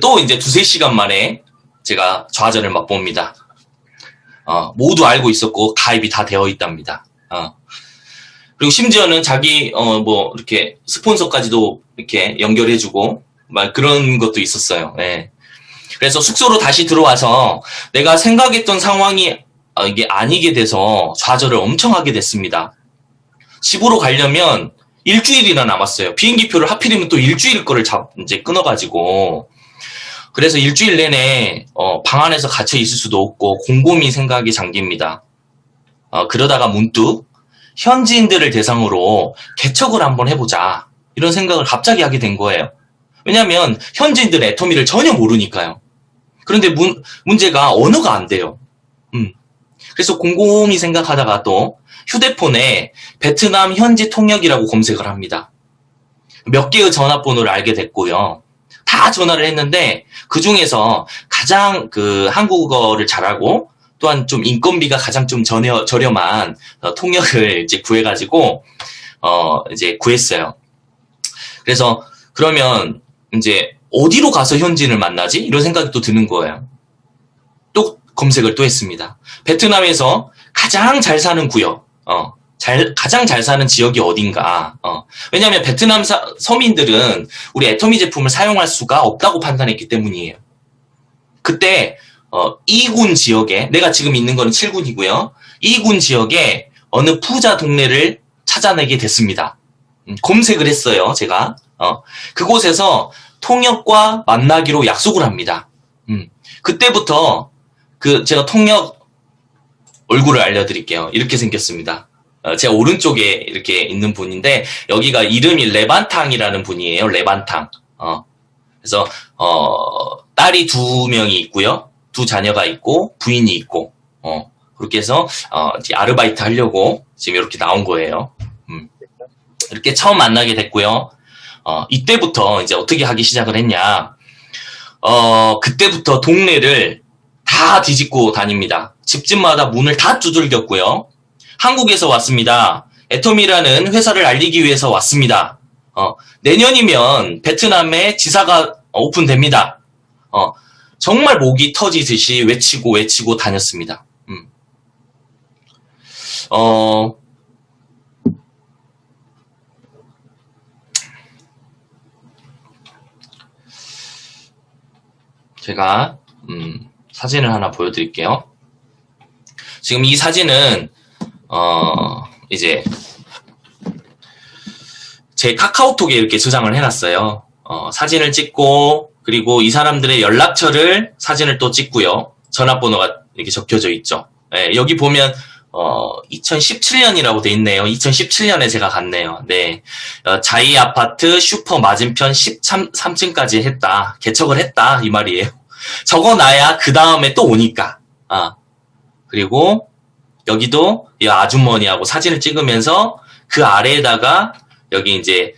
Speaker 2: 또 이제 2-3시간 만에 제가 좌절을 맛봅니다. 모두 알고 있었고, 가입이 다 되어 있답니다. 그리고 심지어는 자기, 이렇게 스폰서까지도 이렇게 연결해주고, 막 그런 것도 있었어요. 네. 그래서 숙소로 다시 들어와서 내가 생각했던 상황이 이게 아니게 돼서 좌절을 엄청 하게 됐습니다. 집으로 가려면 일주일이나 남았어요. 비행기표를 하필이면 또 일주일 거를 이제 끊어가지고. 그래서 일주일 내내 방 안에서 갇혀 있을 수도 없고 곰곰이 생각이 잠깁니다. 그러다가 문득 현지인들을 대상으로 개척을 한번 해보자, 이런 생각을 갑자기 하게 된 거예요. 왜냐하면 현지인들은 애터미를 전혀 모르니까요. 그런데 문제가 언어가 안 돼요. 그래서 곰곰이 생각하다가 또 휴대폰에 베트남 현지 통역이라고 검색을 합니다. 몇 개의 전화번호를 알게 됐고요. 다 전화를 했는데 그 중에서 가장 한국어를 잘하고 또한 좀 인건비가 가장 좀 저렴한 통역을 이제 구해가지고 이제 구했어요. 그래서 그러면 이제 어디로 가서 현지인을 만나지? 이런 생각이 또 드는 거예요. 또 검색을 또 했습니다. 베트남에서 가장 잘 사는 구역, 가장 잘 사는 지역이 어딘가. 왜냐하면 베트남 서민들은 우리 애터미 제품을 사용할 수가 없다고 판단했기 때문이에요. 그때 2군 지역에, 내가 지금 있는 거는 7군이고요. 2군 지역에 어느 부자 동네를 찾아내게 됐습니다. 검색을 했어요, 제가. 그곳에서 통역과 만나기로 약속을 합니다. 그때부터 제가 통역 얼굴을 알려드릴게요. 이렇게 생겼습니다. 제 오른쪽에 이렇게 있는 분인데, 여기가 이름이 레반탕이라는 분이에요. 레반탕. 그래서 딸이 2명이 있고요. 2자녀가 있고 부인이 있고, 그렇게 해서 아르바이트 하려고 지금 이렇게 나온 거예요. 이렇게 처음 만나게 됐고요. 이때부터 이제 어떻게 하기 시작을 했냐. 그때부터 동네를 다 뒤집고 다닙니다. 집집마다 문을 다 두들겼고요. 한국에서 왔습니다. 애터미라는 회사를 알리기 위해서 왔습니다. 내년이면 베트남에 지사가 오픈됩니다. 정말 목이 터지듯이 외치고 다녔습니다. 제가 사진을 하나 보여드릴게요. 지금 이 사진은 이제 제 카카오톡에 이렇게 저장을 해놨어요. 사진을 찍고, 그리고 이 사람들의 연락처를 사진을 또 찍고요. 전화번호가 이렇게 적혀져 있죠. 네, 여기 보면 2017년이라고 돼 있네요. 2017년에 제가 갔네요. 네, 자이 아파트 슈퍼 맞은편 13층까지 했다. 개척을 했다, 이 말이에요. 적어놔야 그 다음에 또 오니까. 그리고 여기도 이 아주머니하고 사진을 찍으면서 그 아래에다가 여기 이제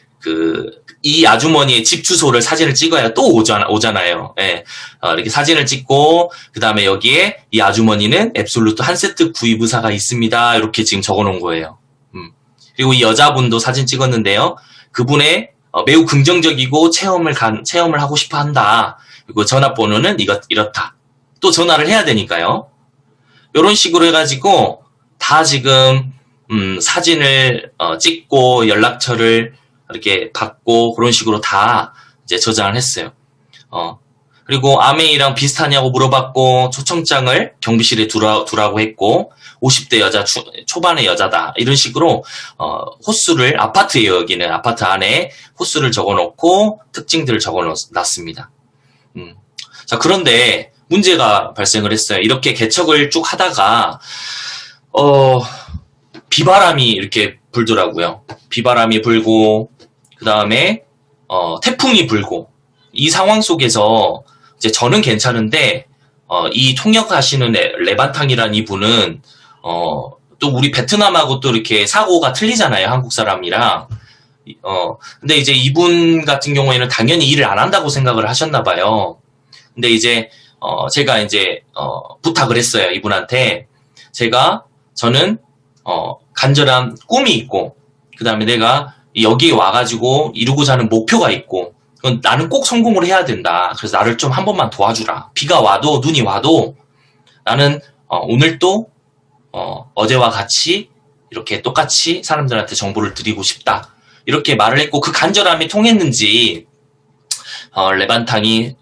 Speaker 2: 이 아주머니의 집 주소를 사진을 찍어야 또 오잖아요. 예. 이렇게 사진을 찍고, 그 다음에 여기에 이 아주머니는 앱솔루트 한 세트 구입 의사가 있습니다. 이렇게 지금 적어 놓은 거예요. 그리고 이 여자분도 사진 찍었는데요. 그분의 매우 긍정적이고 체험을 하고 싶어 한다. 그리고 전화번호는 이렇다. 또 전화를 해야 되니까요. 이런 식으로 해가지고 다 지금 사진을 찍고 연락처를 이렇게 받고 그런 식으로 다 이제 저장을 했어요. 그리고 아메이랑 비슷하냐고 물어봤고, 초청장을 경비실에 두라고 했고, 50대 여자, 초반의 여자다, 이런 식으로 호수를, 아파트예요. 여기는 아파트 안에 호수를 적어놓고 특징들을 적어놨습니다. 자, 그런데 문제가 발생을 했어요. 이렇게 개척을 쭉 하다가 비바람이 이렇게 불더라고요. 비바람이 불고, 그 다음에 태풍이 불고, 이 상황 속에서 이제 저는 괜찮은데 이 통역하시는 레반탕이라는 이분은 또 우리 베트남하고 또 이렇게 사고가 틀리잖아요, 한국 사람이랑. 근데 이제 이분 같은 경우에는 당연히 일을 안 한다고 생각을 하셨나 봐요. 근데 이제 제가 이제 부탁을 했어요, 이분한테. 저는 간절한 꿈이 있고, 그 다음에 내가 여기에 와가지고 이루고자 하는 목표가 있고, 그건 나는 꼭 성공을 해야 된다. 그래서 나를 좀 한 번만 도와주라. 비가 와도 눈이 와도 나는 오늘 또 어제와 같이 이렇게 똑같이 사람들한테 정보를 드리고 싶다. 이렇게 말을 했고, 그 간절함이 통했는지 레반탕이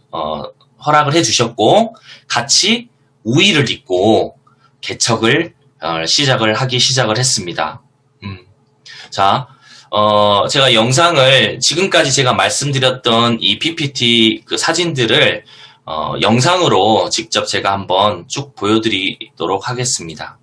Speaker 2: 허락을 해주셨고 같이 우의를 입고 개척을 시작을 했습니다. 자, 제가 영상을 지금까지 제가 말씀드렸던 이 PPT 그 사진들을 영상으로 직접 제가 한번 쭉 보여드리도록 하겠습니다.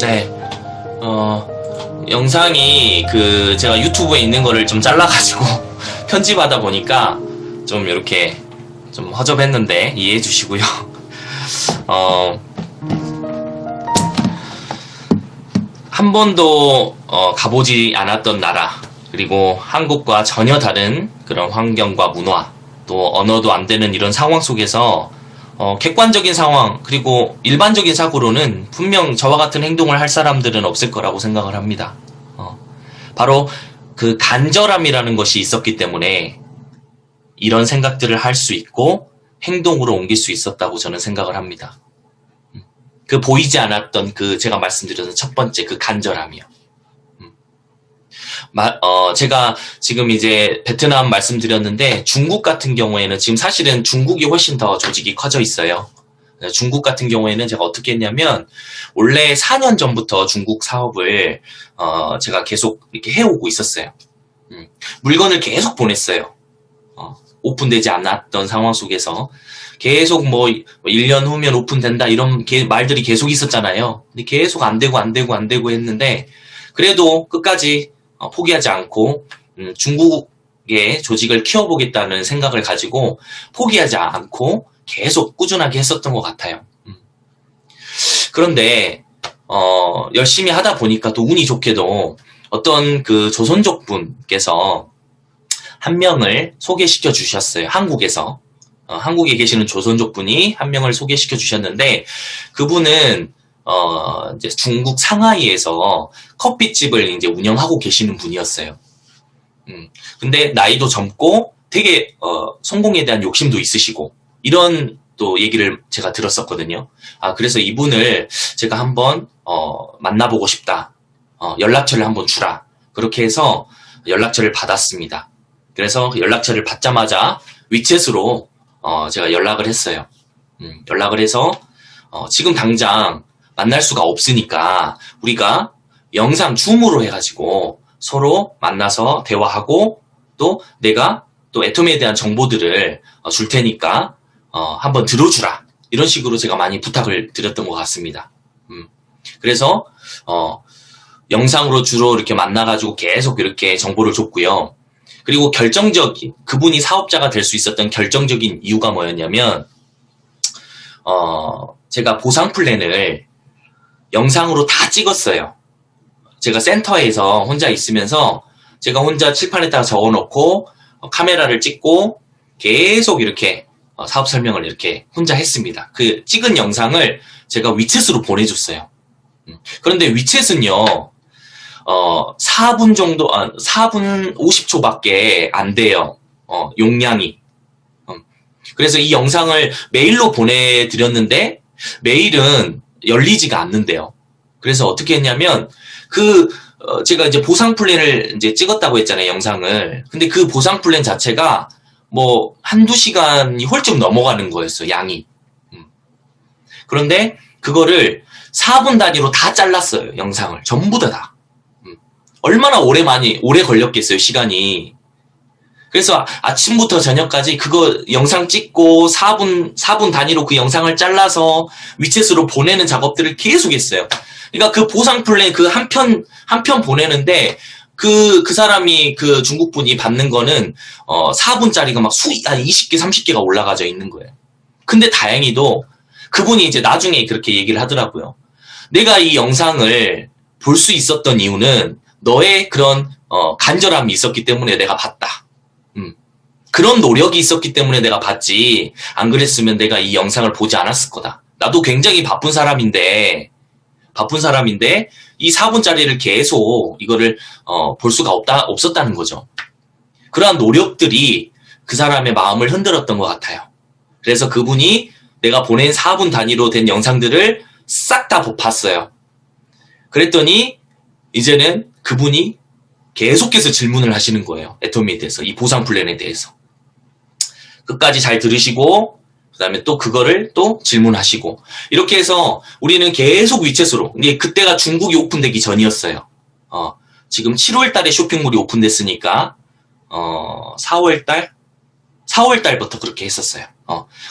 Speaker 2: 네, 영상이 제가 유튜브에 있는 거를 좀 잘라가지고 편집하다 보니까 좀 이렇게 좀 허접했는데 이해해 주시고요. 한 번도 가보지 않았던 나라, 그리고 한국과 전혀 다른 그런 환경과 문화, 또 언어도 안 되는 이런 상황 속에서 객관적인 상황, 그리고 일반적인 사고로는 분명 저와 같은 행동을 할 사람들은 없을 거라고 생각을 합니다. 바로 그 간절함이라는 것이 있었기 때문에 이런 생각들을 할 수 있고 행동으로 옮길 수 있었다고 저는 생각을 합니다. 그 보이지 않았던 제가 말씀드렸던 첫 번째 그 간절함이요. 제가 지금 이제 베트남 말씀드렸는데 중국 같은 경우에는 지금 사실은 중국이 훨씬 더 조직이 커져 있어요. 중국 같은 경우에는 제가 어떻게 했냐면 원래 4년 전부터 중국 사업을 제가 계속 이렇게 해오고 있었어요. 물건을 계속 보냈어요. 오픈되지 않았던 상황 속에서 계속 1년 후면 오픈된다 이런 말들이 계속 있었잖아요. 근데 계속 안 되고 했는데 그래도 끝까지 포기하지 않고 중국의 조직을 키워보겠다는 생각을 가지고 포기하지 않고 계속 꾸준하게 했었던 것 같아요. 그런데 열심히 하다 보니까 또 운이 좋게도 어떤 그 조선족 분께서 한 명을 소개시켜 주셨어요. 한국에서. 한국에 계시는 조선족 분이 한 명을 소개시켜 주셨는데 그분은 이제 중국 상하이에서 커피집을 이제 운영하고 계시는 분이었어요. 근데 나이도 젊고 되게 성공에 대한 욕심도 있으시고 이런 또 얘기를 제가 들었었거든요. 그래서 이분을 제가 한번 만나보고 싶다. 연락처를 한번 주라. 그렇게 해서 연락처를 받았습니다. 그래서 연락처를 받자마자 위챗으로 제가 연락을 했어요. 연락을 해서 지금 당장 만날 수가 없으니까 우리가 영상 줌으로 해가지고 서로 만나서 대화하고 또 내가 또 애토미에 대한 정보들을 줄 테니까 한번 들어주라. 이런 식으로 제가 많이 부탁을 드렸던 것 같습니다. 그래서 영상으로 주로 이렇게 만나가지고 계속 이렇게 정보를 줬고요. 그리고 결정적인 그분이 사업자가 될 수 있었던 결정적인 이유가 뭐였냐면 제가 보상 플랜을 영상으로 다 찍었어요. 제가 센터에서 혼자 있으면서 제가 혼자 칠판에다가 적어놓고 카메라를 찍고 계속 이렇게 사업 설명을 이렇게 혼자 했습니다. 그 찍은 영상을 제가 위챗으로 보내줬어요. 그런데 위챗은요 4분 정도 4분 50초밖에 안 돼요. 용량이. 그래서 이 영상을 메일로 보내드렸는데 메일은 열리지가 않는데요. 그래서 어떻게 했냐면 제가 이제 보상 플랜을 이제 찍었다고 했잖아요, 영상을. 근데 그 보상 플랜 자체가 뭐 한두 시간이 훌쩍 넘어가는 거였어요, 양이. 그런데 그거를 4분 단위로 다 잘랐어요, 영상을. 전부 다. 얼마나 오래 걸렸겠어요, 시간이. 그래서 아침부터 저녁까지 그거 영상 찍고 4분 단위로 그 영상을 잘라서 위챗으로 보내는 작업들을 계속 했어요. 그러니까 그 보상 플랜 그 한 편 보내는데 그 사람이 그 중국 분이 받는 거는 4분짜리가 막 20개, 30개가 올라가져 있는 거예요. 근데 다행히도 그분이 이제 나중에 그렇게 얘기를 하더라고요. 내가 이 영상을 볼 수 있었던 이유는 너의 그런 간절함이 있었기 때문에 내가 봤다. 그런 노력이 있었기 때문에 내가 봤지. 안 그랬으면 내가 이 영상을 보지 않았을 거다. 나도 굉장히 바쁜 사람인데 이 4분짜리를 계속 이거를 볼 수가 없었다는 거죠. 그러한 노력들이 그 사람의 마음을 흔들었던 것 같아요. 그래서 그분이 내가 보낸 4분 단위로 된 영상들을 싹 다 봤어요. 그랬더니 이제는 그분이 계속해서 질문을 하시는 거예요. 애토미에 대해서, 이 보상 플랜에 대해서. 끝까지 잘 들으시고 그 다음에 또 그거를 또 질문하시고 이렇게 해서 우리는 계속 위챗으로, 근데 그때가 중국이 오픈되기 전이었어요. 지금 7월 달에 쇼핑몰이 오픈됐으니까 4월 달부터 그렇게 했었어요.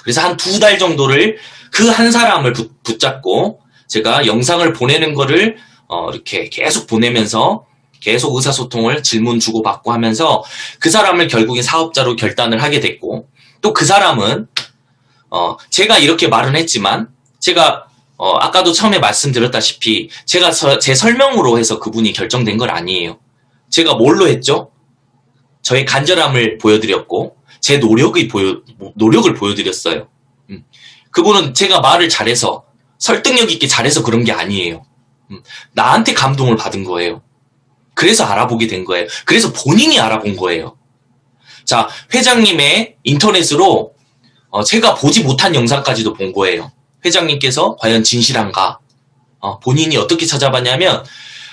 Speaker 2: 그래서 한 2달 정도를 그 한 사람을 붙잡고 제가 영상을 보내는 거를 이렇게 계속 보내면서 계속 의사소통을 질문 주고받고 하면서 그 사람을 결국엔 사업자로 결단을 하게 됐고, 또 그 사람은 제가 이렇게 말은 했지만 제가 아까도 처음에 말씀드렸다시피 제가 제 설명으로 해서 그분이 결정된 건 아니에요. 제가 뭘로 했죠? 저의 간절함을 보여드렸고 제 노력을 보여드렸어요. 그분은 제가 말을 잘해서 설득력 있게 잘해서 그런 게 아니에요. 나한테 감동을 받은 거예요. 그래서 알아보게 된 거예요. 그래서 본인이 알아본 거예요. 자, 회장님의 인터넷으로 제가 보지 못한 영상까지도 본 거예요. 회장님께서 과연 진실한가? 본인이 어떻게 찾아봤냐면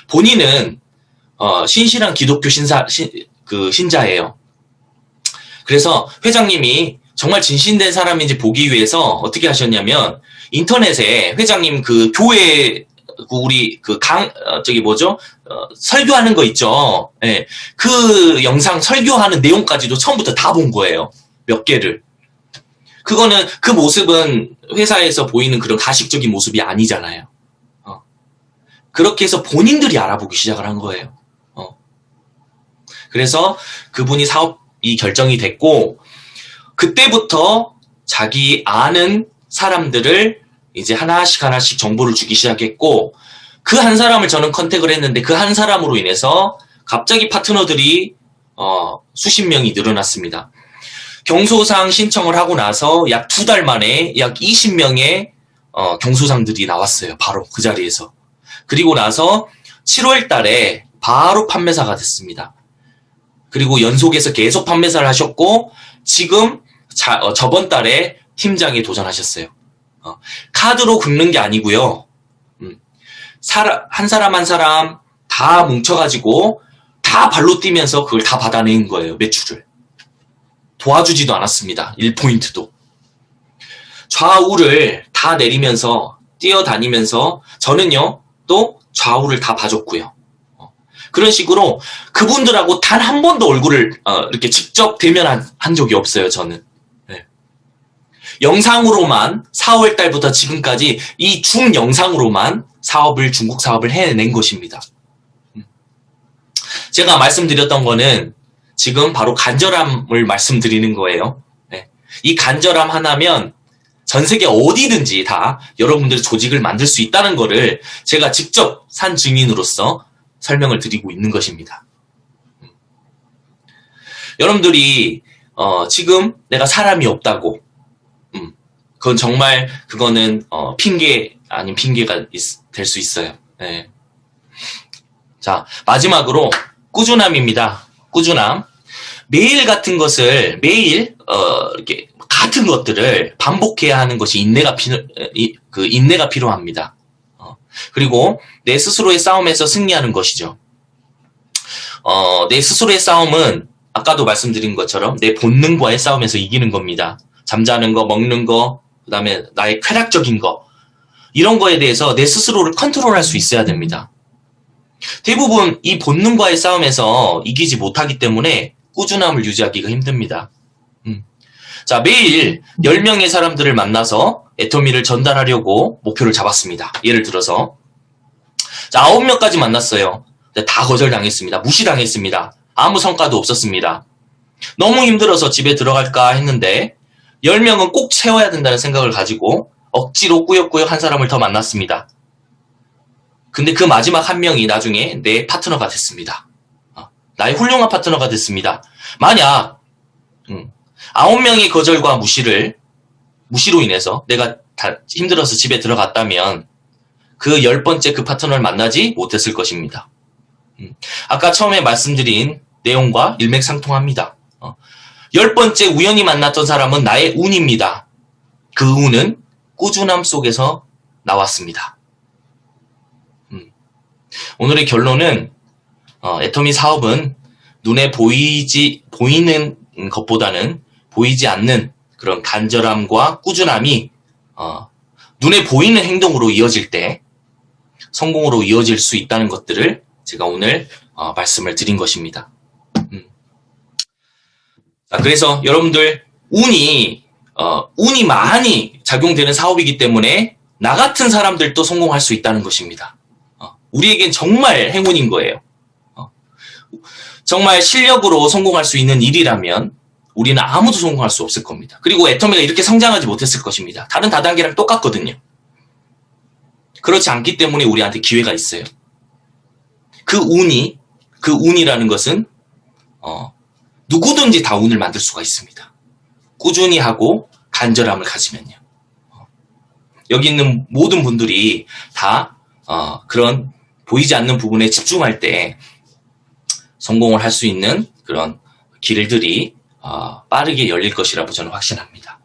Speaker 2: 본인은 신실한 기독교 신자예요. 그래서 회장님이 정말 진실된 사람인지 보기 위해서 어떻게 하셨냐면 인터넷에 회장님 그 교회 우리 설교하는 거 있죠. 예. 그 영상 설교하는 내용까지도 처음부터 다 본 거예요. 몇 개를. 그거는 그 모습은 회사에서 보이는 그런 가식적인 모습이 아니잖아요. 그렇게 해서 본인들이 알아보기 시작을 한 거예요. 그래서 그분이 사업이 결정이 됐고 그때부터 자기 아는 사람들을 이제 하나씩 정보를 주기 시작했고 그 한 사람을 저는 컨택을 했는데 그 한 사람으로 인해서 갑자기 파트너들이 수십 명이 늘어났습니다. 경소상 신청을 하고 나서 약 2달 만에 약 20명의 경소상들이 나왔어요. 바로 그 자리에서. 그리고 나서 7월 달에 바로 판매사가 됐습니다. 그리고 연속해서 계속 판매사를 하셨고 지금 저번 달에 팀장에 도전하셨어요. 카드로 긁는 게 아니고요. 한 사람 한 사람 다 뭉쳐가지고 다 발로 뛰면서 그걸 다 받아낸 거예요. 매출을. 도와주지도 않았습니다. 1포인트도. 좌우를 다 내리면서 뛰어다니면서 저는요 또 좌우를 다 봐줬고요. 그런 식으로 그분들하고 단 한 번도 얼굴을 이렇게 직접 대면한 적이 없어요, 저는. 네. 영상으로만 4월 달부터 지금까지 이 중영상으로만 중국 사업을 해낸 것입니다. 제가 말씀드렸던 거는 지금 바로 간절함을 말씀드리는 거예요. 네. 이 간절함 하나면 전 세계 어디든지 다 여러분들의 조직을 만들 수 있다는 거를 제가 직접 산 증인으로서 설명을 드리고 있는 것입니다. 여러분들이 지금 내가 사람이 없다고 그건 정말 그거는 핑계 아닌 핑계가 될 수 있어요. 네. 자, 마지막으로 꾸준함입니다. 꾸준함. 매일 같은 것을 매일 이렇게 같은 것들을 반복해야 하는 것이 인내가 필요합니다. 그리고 내 스스로의 싸움에서 승리하는 것이죠. 내 스스로의 싸움은 아까도 말씀드린 것처럼 내 본능과의 싸움에서 이기는 겁니다. 잠자는 거, 먹는 거, 그 다음에 나의 쾌락적인 거, 이런 거에 대해서 내 스스로를 컨트롤할 수 있어야 됩니다. 대부분 이 본능과의 싸움에서 이기지 못하기 때문에 꾸준함을 유지하기가 힘듭니다. 자, 매일 10명의 사람들을 만나서 애터미를 전달하려고 목표를 잡았습니다. 예를 들어서 자, 9명까지 만났어요. 다 거절당했습니다. 무시당했습니다. 아무 성과도 없었습니다. 너무 힘들어서 집에 들어갈까 했는데 10명은 꼭 채워야 된다는 생각을 가지고 억지로 꾸역꾸역 한 사람을 더 만났습니다. 근데 그 마지막 한 명이 나중에 내 파트너가 됐습니다. 나의 훌륭한 파트너가 됐습니다. 만약 9명의 거절과 무시로 인해서 내가 다 힘들어서 집에 들어갔다면 그 10번째 그 파트너를 만나지 못했을 것입니다. 아까 처음에 말씀드린 내용과 일맥상통합니다. 10번째 우연히 만났던 사람은 나의 운입니다. 그 운은 꾸준함 속에서 나왔습니다. 오늘의 결론은 애터미 사업은 눈에 보이는 것보다는 보이지 않는 그런 간절함과 꾸준함이 눈에 보이는 행동으로 이어질 때 성공으로 이어질 수 있다는 것들을 제가 오늘 말씀을 드린 것입니다. 자, 그래서 여러분들 운이 많이 작용되는 사업이기 때문에 나 같은 사람들도 성공할 수 있다는 것입니다. 우리에겐 정말 행운인 거예요. 정말 실력으로 성공할 수 있는 일이라면 우리는 아무도 성공할 수 없을 겁니다. 그리고 애터미가 이렇게 성장하지 못했을 것입니다. 다른 다단계랑 똑같거든요. 그렇지 않기 때문에 우리한테 기회가 있어요. 그 운이라는 것은 누구든지 다 운을 만들 수가 있습니다. 꾸준히 하고 간절함을 가지면요. 여기 있는 모든 분들이 다 그런 보이지 않는 부분에 집중할 때 성공을 할 수 있는 그런 길들이 빠르게 열릴 것이라고 저는 확신합니다.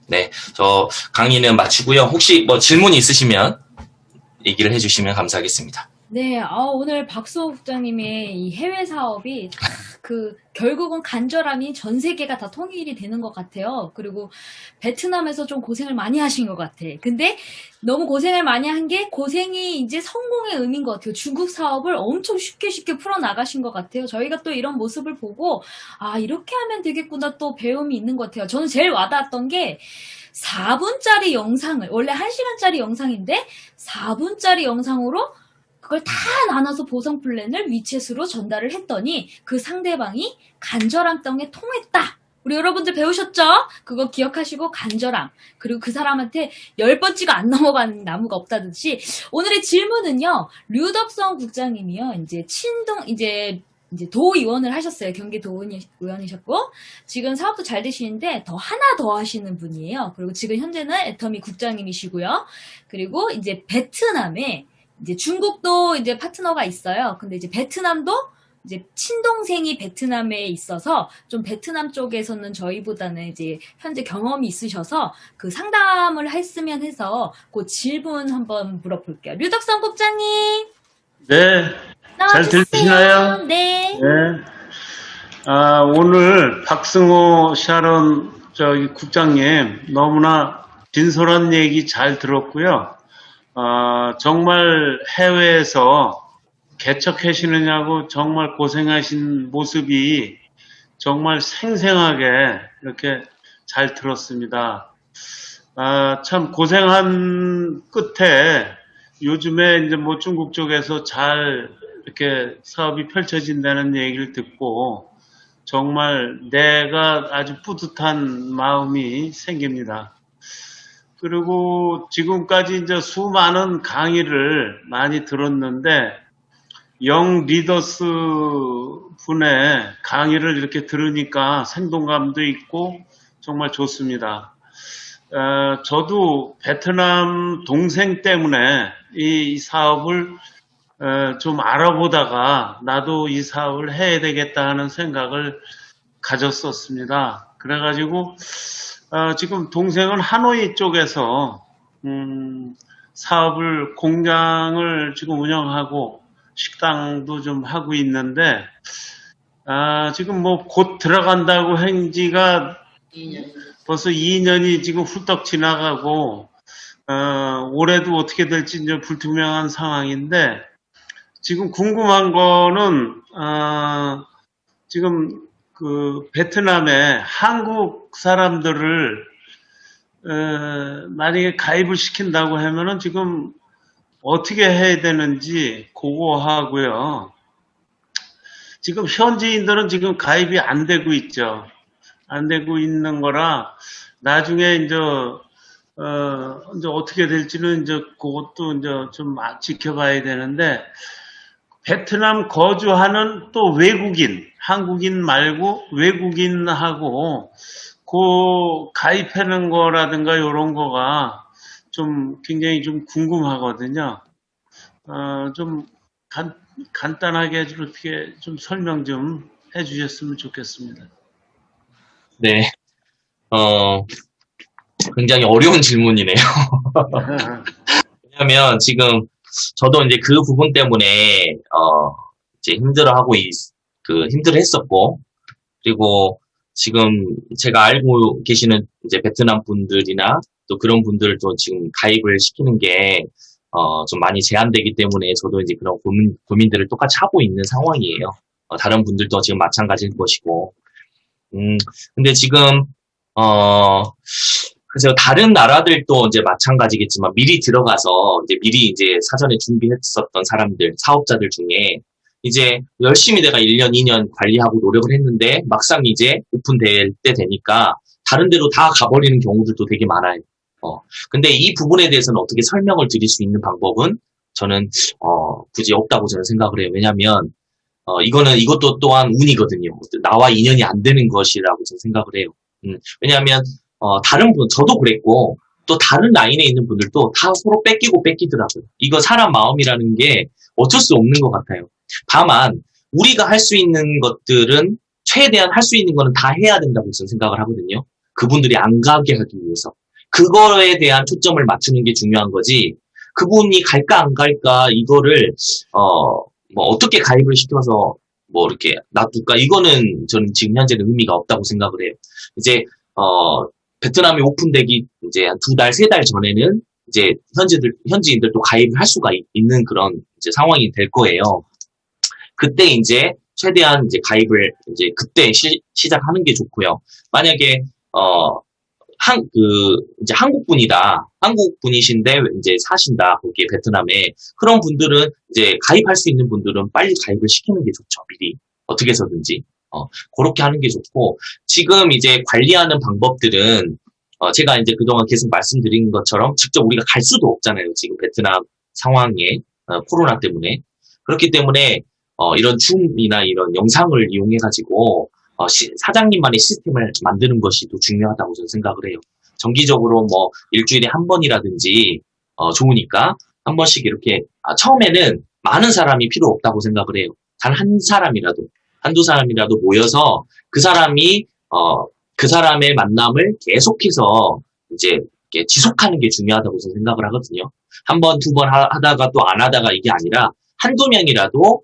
Speaker 2: 네, 저 강의는 마치고요. 혹시 뭐 질문이 있으시면 얘기를 해주시면 감사하겠습니다.
Speaker 1: 네, 오늘 박수호 국장님의 이 해외 사업이 결국은 간절함이 전 세계가 다 통일이 되는 것 같아요. 그리고 베트남에서 좀 고생을 많이 하신 것 같아. 근데 너무 고생을 많이 한 게 고생이 이제 성공의 의미인 것 같아요. 중국 사업을 엄청 쉽게 풀어나가신 것 같아요. 저희가 또 이런 모습을 보고, 이렇게 하면 되겠구나 또 배움이 있는 것 같아요. 저는 제일 와닿았던 게 4분짜리 영상을, 원래 1시간짜리 영상인데 4분짜리 영상으로 그걸 다 나눠서 보상 플랜을 위챗으로 전달을 했더니 그 상대방이 간절함 때문에 통했다. 우리 여러분들 배우셨죠? 그거 기억하시고 간절함. 그리고 그 사람한테 10번 찍어 안 넘어가는 나무가 없다듯이 오늘의 질문은요. 류덕성 국장님이요. 이제 도의원을 하셨어요. 경기 도의원이셨고 지금 사업도 잘 되시는데 하나 더 하시는 분이에요. 그리고 지금 현재는 애터미 국장님이시고요. 그리고 이제 베트남에 이제 중국도 이제 파트너가 있어요. 근데 이제 베트남도 이제 친동생이 베트남에 있어서 좀 베트남 쪽에서는 저희보다는 이제 현재 경험이 있으셔서 그 상담을 했으면 해서 그 질문 한번 물어볼게요. 류덕성 국장님.
Speaker 3: 네. 잘 들리시나요?
Speaker 1: 네.
Speaker 3: 네. 오늘 박승호 샤론 국장님 너무나 진솔한 얘기 잘 들었고요. 정말 해외에서 개척하시느냐고 정말 고생하신 모습이 정말 생생하게 이렇게 잘 들었습니다. 참 고생한 끝에 요즘에 이제 뭐 중국 쪽에서 잘 이렇게 사업이 펼쳐진다는 얘기를 듣고 정말 내가 아주 뿌듯한 마음이 생깁니다. 그리고 지금까지 이제 수많은 강의를 많이 들었는데 영 리더스 분의 강의를 이렇게 들으니까 생동감도 있고 정말 좋습니다. 저도 베트남 동생 때문에 이 사업을 좀 알아보다가 나도 이 사업을 해야 되겠다 하는 생각을 가졌었습니다. 그래가지고 지금 동생은 하노이 쪽에서 사업을 공장을 지금 운영하고 식당도 좀 하고 있는데 지금 뭐 곧 들어간다고 한 지가 벌써 2년이 지금 훌떡 지나가고 올해도 어떻게 될지 이제 불투명한 상황인데 지금 궁금한 거는 지금 그 베트남에 한국 사람들을 만약에 가입을 시킨다고 하면은 지금 어떻게 해야 되는지 그거 하고요. 지금 현지인들은 지금 가입이 안 되고 있죠. 안 되고 있는 거라 나중에 이제 어떻게 될지는 이제 그것도 이제 좀 지켜봐야 되는데 베트남 거주하는 또 외국인, 한국인 말고 외국인하고 그 가입하는 거라든가 이런 거가 좀 굉장히 좀 궁금하거든요. 좀 간단하게 이렇게 좀 설명 좀 해주셨으면 좋겠습니다.
Speaker 2: 네, 굉장히 어려운 질문이네요. 왜냐면 지금 저도 이제 그 부분 때문에 이제 힘들어 했었고, 그리고 지금 제가 알고 계시는 이제 베트남 분들이나 또 그런 분들도 지금 가입을 시키는 게 좀 많이 제한되기 때문에 저도 이제 그런 고민들을 똑같이 하고 있는 상황이에요. 다른 분들도 지금 마찬가지일 것이고. 근데 지금 그래서 다른 나라들도 이제 마찬가지겠지만 미리 들어가서 이제 미리 이제 사전에 준비했었던 사람들, 사업자들 중에 이제 열심히 내가 1년, 2년 관리하고 노력을 했는데 막상 이제 오픈될 때 되니까 다른 데로 다 가버리는 경우들도 되게 많아요. 근데 이 부분에 대해서는 어떻게 설명을 드릴 수 있는 방법은 저는 굳이 없다고 저는 생각을 해요. 왜냐하면 이것도 또한 운이거든요. 나와 인연이 안 되는 것이라고 저는 생각을 해요. 왜냐하면 다른 분, 저도 그랬고 또 다른 라인에 있는 분들도 다 서로 뺏기더라고요. 이거 사람 마음이라는 게 어쩔 수 없는 것 같아요. 다만 우리가 할 수 있는 것들은 최대한 할 수 있는 거는 다 해야 된다고 저는 생각을 하거든요. 그분들이 안 가게 하기 위해서. 그거에 대한 초점을 맞추는 게 중요한 거지. 그분이 갈까 안 갈까 이거를 뭐 어떻게 가입을 시켜서 뭐 이렇게 놔둘까 이거는 저는 지금 현재는 의미가 없다고 생각을 해요. 이제 베트남이 오픈되기 이제 한 2달, 3달 전에는 이제 현지인들도 가입을 할 수가 있는 그런 이제 상황이 될 거예요. 그때 이제 최대한 이제 가입을 이제 그때 시작하는 게 좋고요. 만약에 이제 한국 분이신데 이제 사신다 거기에 베트남에 그런 분들은 이제 가입할 수 있는 분들은 빨리 가입을 시키는 게 좋죠. 미리 어떻게 해서든지 그렇게 하는 게 좋고 지금 이제 관리하는 방법들은 제가 이제 그동안 계속 말씀드린 것처럼 직접 우리가 갈 수도 없잖아요. 지금 베트남 상황에 코로나 때문에 그렇기 때문에 이런 줌이나 이런 영상을 이용해 가지고 사장님만의 시스템을 만드는 것이 또 중요하다고 저는 생각을 해요. 정기적으로 뭐 일주일에 한 번이라든지 좋으니까 한 번씩 이렇게 처음에는 많은 사람이 필요 없다고 생각을 해요. 단 한 사람이라도 한두 사람이라도 모여서 그 사람이 그 사람의 만남을 계속해서 이제 이렇게 지속하는 게 중요하다고 저는 생각을 하거든요. 한 번, 두 번 하다가 또 안 하다가 이게 아니라 한두 명이라도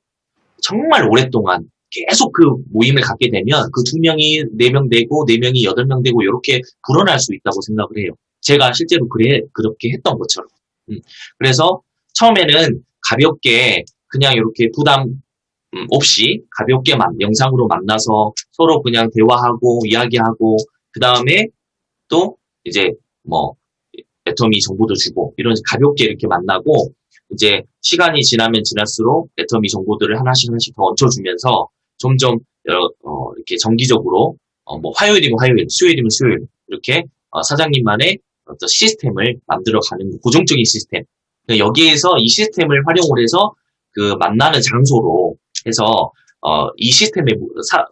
Speaker 2: 정말 오랫동안 계속 그 모임을 갖게 되면 그 2명이 4명 되고 4명이 8명 되고 이렇게 불어날 수 있다고 생각을 해요. 제가 실제로 그렇게 했던 것처럼. 그래서 처음에는 가볍게 그냥 이렇게 부담 없이 가볍게 영상으로 만나서 서로 그냥 대화하고 이야기하고 그 다음에 또 이제 뭐 애터미 정보도 주고 이런 가볍게 이렇게 만나고 이제 시간이 지나면 지날수록 애터미 정보들을 하나씩 하나씩 더 얹혀주면서 점점 이렇게 정기적으로 뭐 화요일이면 화요일, 수요일이면 수요일 이렇게 사장님만의 어떤 시스템을 만들어가는 고정적인 시스템. 여기에서 이 시스템을 활용을 해서 그 만나는 장소로 해서 이 시스템에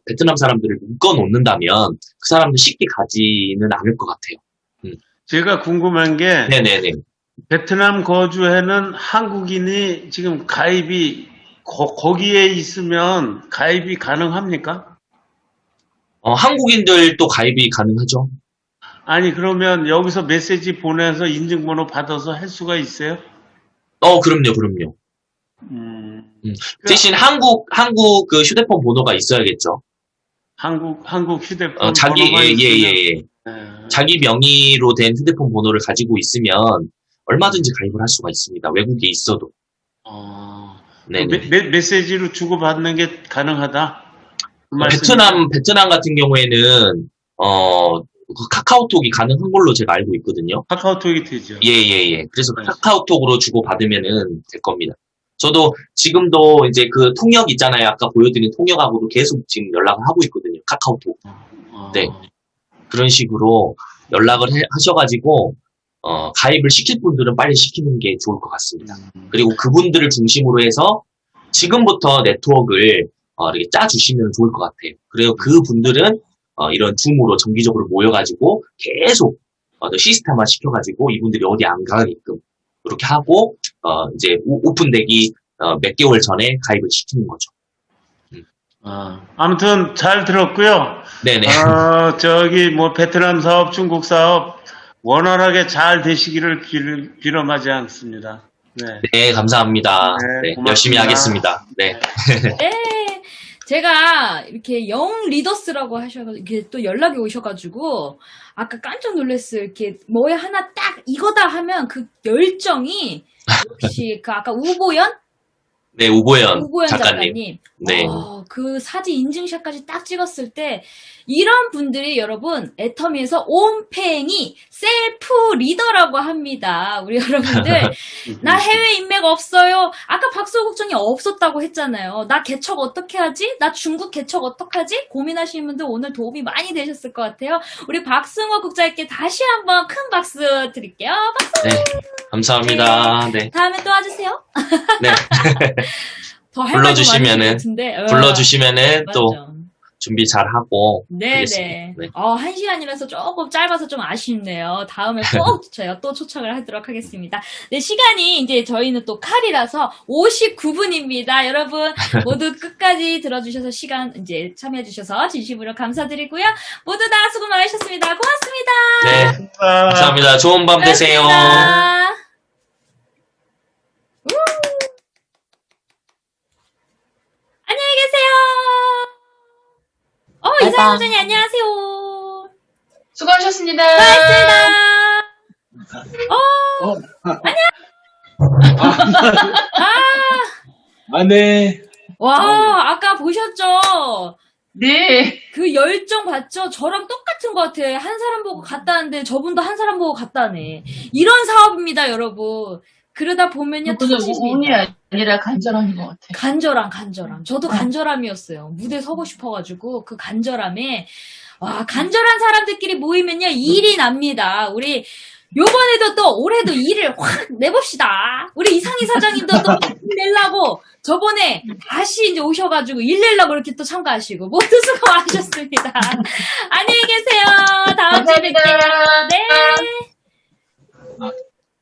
Speaker 2: 베트남 사람들을 묶어 놓는다면 그 사람들 쉽게 가지는 않을 것 같아요.
Speaker 3: 제가 궁금한 게
Speaker 2: 네네네.
Speaker 3: 베트남 거주해는 한국인이 지금 가입이 거기에 있으면 가입이 가능합니까?
Speaker 2: 한국인들도 가입이 가능하죠.
Speaker 3: 아니 그러면 여기서 메시지 보내서 인증번호 받아서 할 수가 있어요?
Speaker 2: 그럼요.
Speaker 3: 음,
Speaker 2: 대신 한국 그 휴대폰 번호가 있어야겠죠.
Speaker 3: 한국 휴대폰
Speaker 2: 자기,
Speaker 3: 번호만 있으면
Speaker 2: 예.
Speaker 3: 네.
Speaker 2: 자기 명의로 된 휴대폰 번호를 가지고 있으면 얼마든지 가입을 할 수가 있습니다. 외국에 있어도. 네네.
Speaker 3: 메시지로 주고받는 게 가능하다? 그 말씀이죠?
Speaker 2: 베트남 같은 경우에는, 그 카카오톡이 가능한 걸로 제가 알고 있거든요.
Speaker 3: 카카오톡이 되죠.
Speaker 2: 예. 그래서
Speaker 3: 네.
Speaker 2: 카카오톡으로 주고받으면은 될 겁니다. 저도 지금도 이제 그 통역 있잖아요. 아까 보여드린 통역하고도 계속 지금 연락을 하고 있거든요. 카카오톡. 네. 그런 식으로 연락을 하셔가지고, 가입을 시킬 분들은 빨리 시키는 게 좋을 것 같습니다. 그리고 그분들을 중심으로 해서 지금부터 네트워크를 이렇게 짜주시면 좋을 것 같아요. 그리고 그분들은 이런 줌으로 정기적으로 모여가지고 계속 시스템화 시켜가지고 이분들이 어디 안 가게끔 그렇게 하고 이제 오픈되기 몇 개월 전에 가입을 시키는 거죠.
Speaker 3: 아무튼 잘 들었고요.
Speaker 2: 네네.
Speaker 3: 저기 뭐 베트남 사업, 중국 사업 원활하게 잘 되시기를 빌어마지 않습니다. 네.
Speaker 2: 네, 감사합니다.
Speaker 3: 네,
Speaker 2: 네,
Speaker 3: 고맙습니다.
Speaker 2: 열심히 하겠습니다. 네.
Speaker 1: 네. 제가 이렇게 영 리더스라고 하셔가지고 이렇게 또 연락이 오셔가지고 아까 깜짝 놀랐어요. 이렇게 뭐에 하나 딱 이거다 하면 그 열정이 역시 그 아까 우보연
Speaker 2: 네, 우보연
Speaker 1: 작가님.
Speaker 2: 작가님. 네.
Speaker 1: 그 사진 인증샷까지 딱 찍었을 때 이런 분들이 여러분 애터미에서 옴팽이 셀프 리더라고 합니다. 우리 여러분들 나 해외 인맥 없어요. 아까 박소국 국장이 없었다고 했잖아요. 나 개척 어떻게 하지? 나 중국 개척 어떡하지? 고민하시는 분들 오늘 도움이 많이 되셨을 것 같아요. 우리 박승호 국장님께 다시 한번 큰 박수 드릴게요. 박수!
Speaker 2: 네. 감사합니다. 네.
Speaker 1: 다음에 또 와주세요.
Speaker 2: 네.
Speaker 1: 더 할 말도 많으실 것
Speaker 2: 불러주시면은,
Speaker 1: 같은데.
Speaker 2: 불러주시면은 또
Speaker 1: 맞죠.
Speaker 2: 준비 잘 하고.
Speaker 1: 네네.
Speaker 2: 하겠습니다. 네.
Speaker 1: 1시간이라서 조금 짧아서 좀 아쉽네요. 다음에 꼭 제가 또 초청을 하도록 하겠습니다. 네, 시간이 이제 저희는 또 칼이라서 59분입니다. 여러분 모두 끝까지 들어주셔서 시간 이제 참여해주셔서 진심으로 감사드리고요. 모두 다 수고 많으셨습니다. 고맙습니다.
Speaker 2: 네. 감사합니다. 좋은 밤 되세요.
Speaker 1: 고맙습니다. 우! 안녕히 계세요. 이사영 원장님 안녕하세요.
Speaker 4: 수고하셨습니다.
Speaker 1: 고맙습니다.
Speaker 5: 네.
Speaker 1: 와, 아까 보셨죠?
Speaker 4: 네.
Speaker 1: 그 열정 봤죠? 저랑 똑같은 것 같아. 한 사람 보고 갔다는데 저분도 한 사람 보고 갔다네. 이런 사업입니다, 여러분. 그러다 보면요,
Speaker 4: 그냥 운이
Speaker 1: 터집니다.
Speaker 4: 아니라 간절함인 것 같아요.
Speaker 1: 간절함. 저도 간절함이었어요. 무대 서고 싶어가지고 그 간절함에 와, 간절한 사람들끼리 모이면요 일이 납니다. 우리 요번에도 또 올해도 일을 확 내봅시다. 우리 이상희 사장님도 또 일 내려고 저번에 다시 이제 오셔가지고 일 내려고 이렇게 또 참가하시고 모두 수고 많으셨습니다. 안녕히 계세요. 다음 주에
Speaker 4: 감사합니다.
Speaker 1: 뵐게요. 네.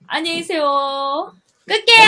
Speaker 1: 안녕히 계세요. 끌게요.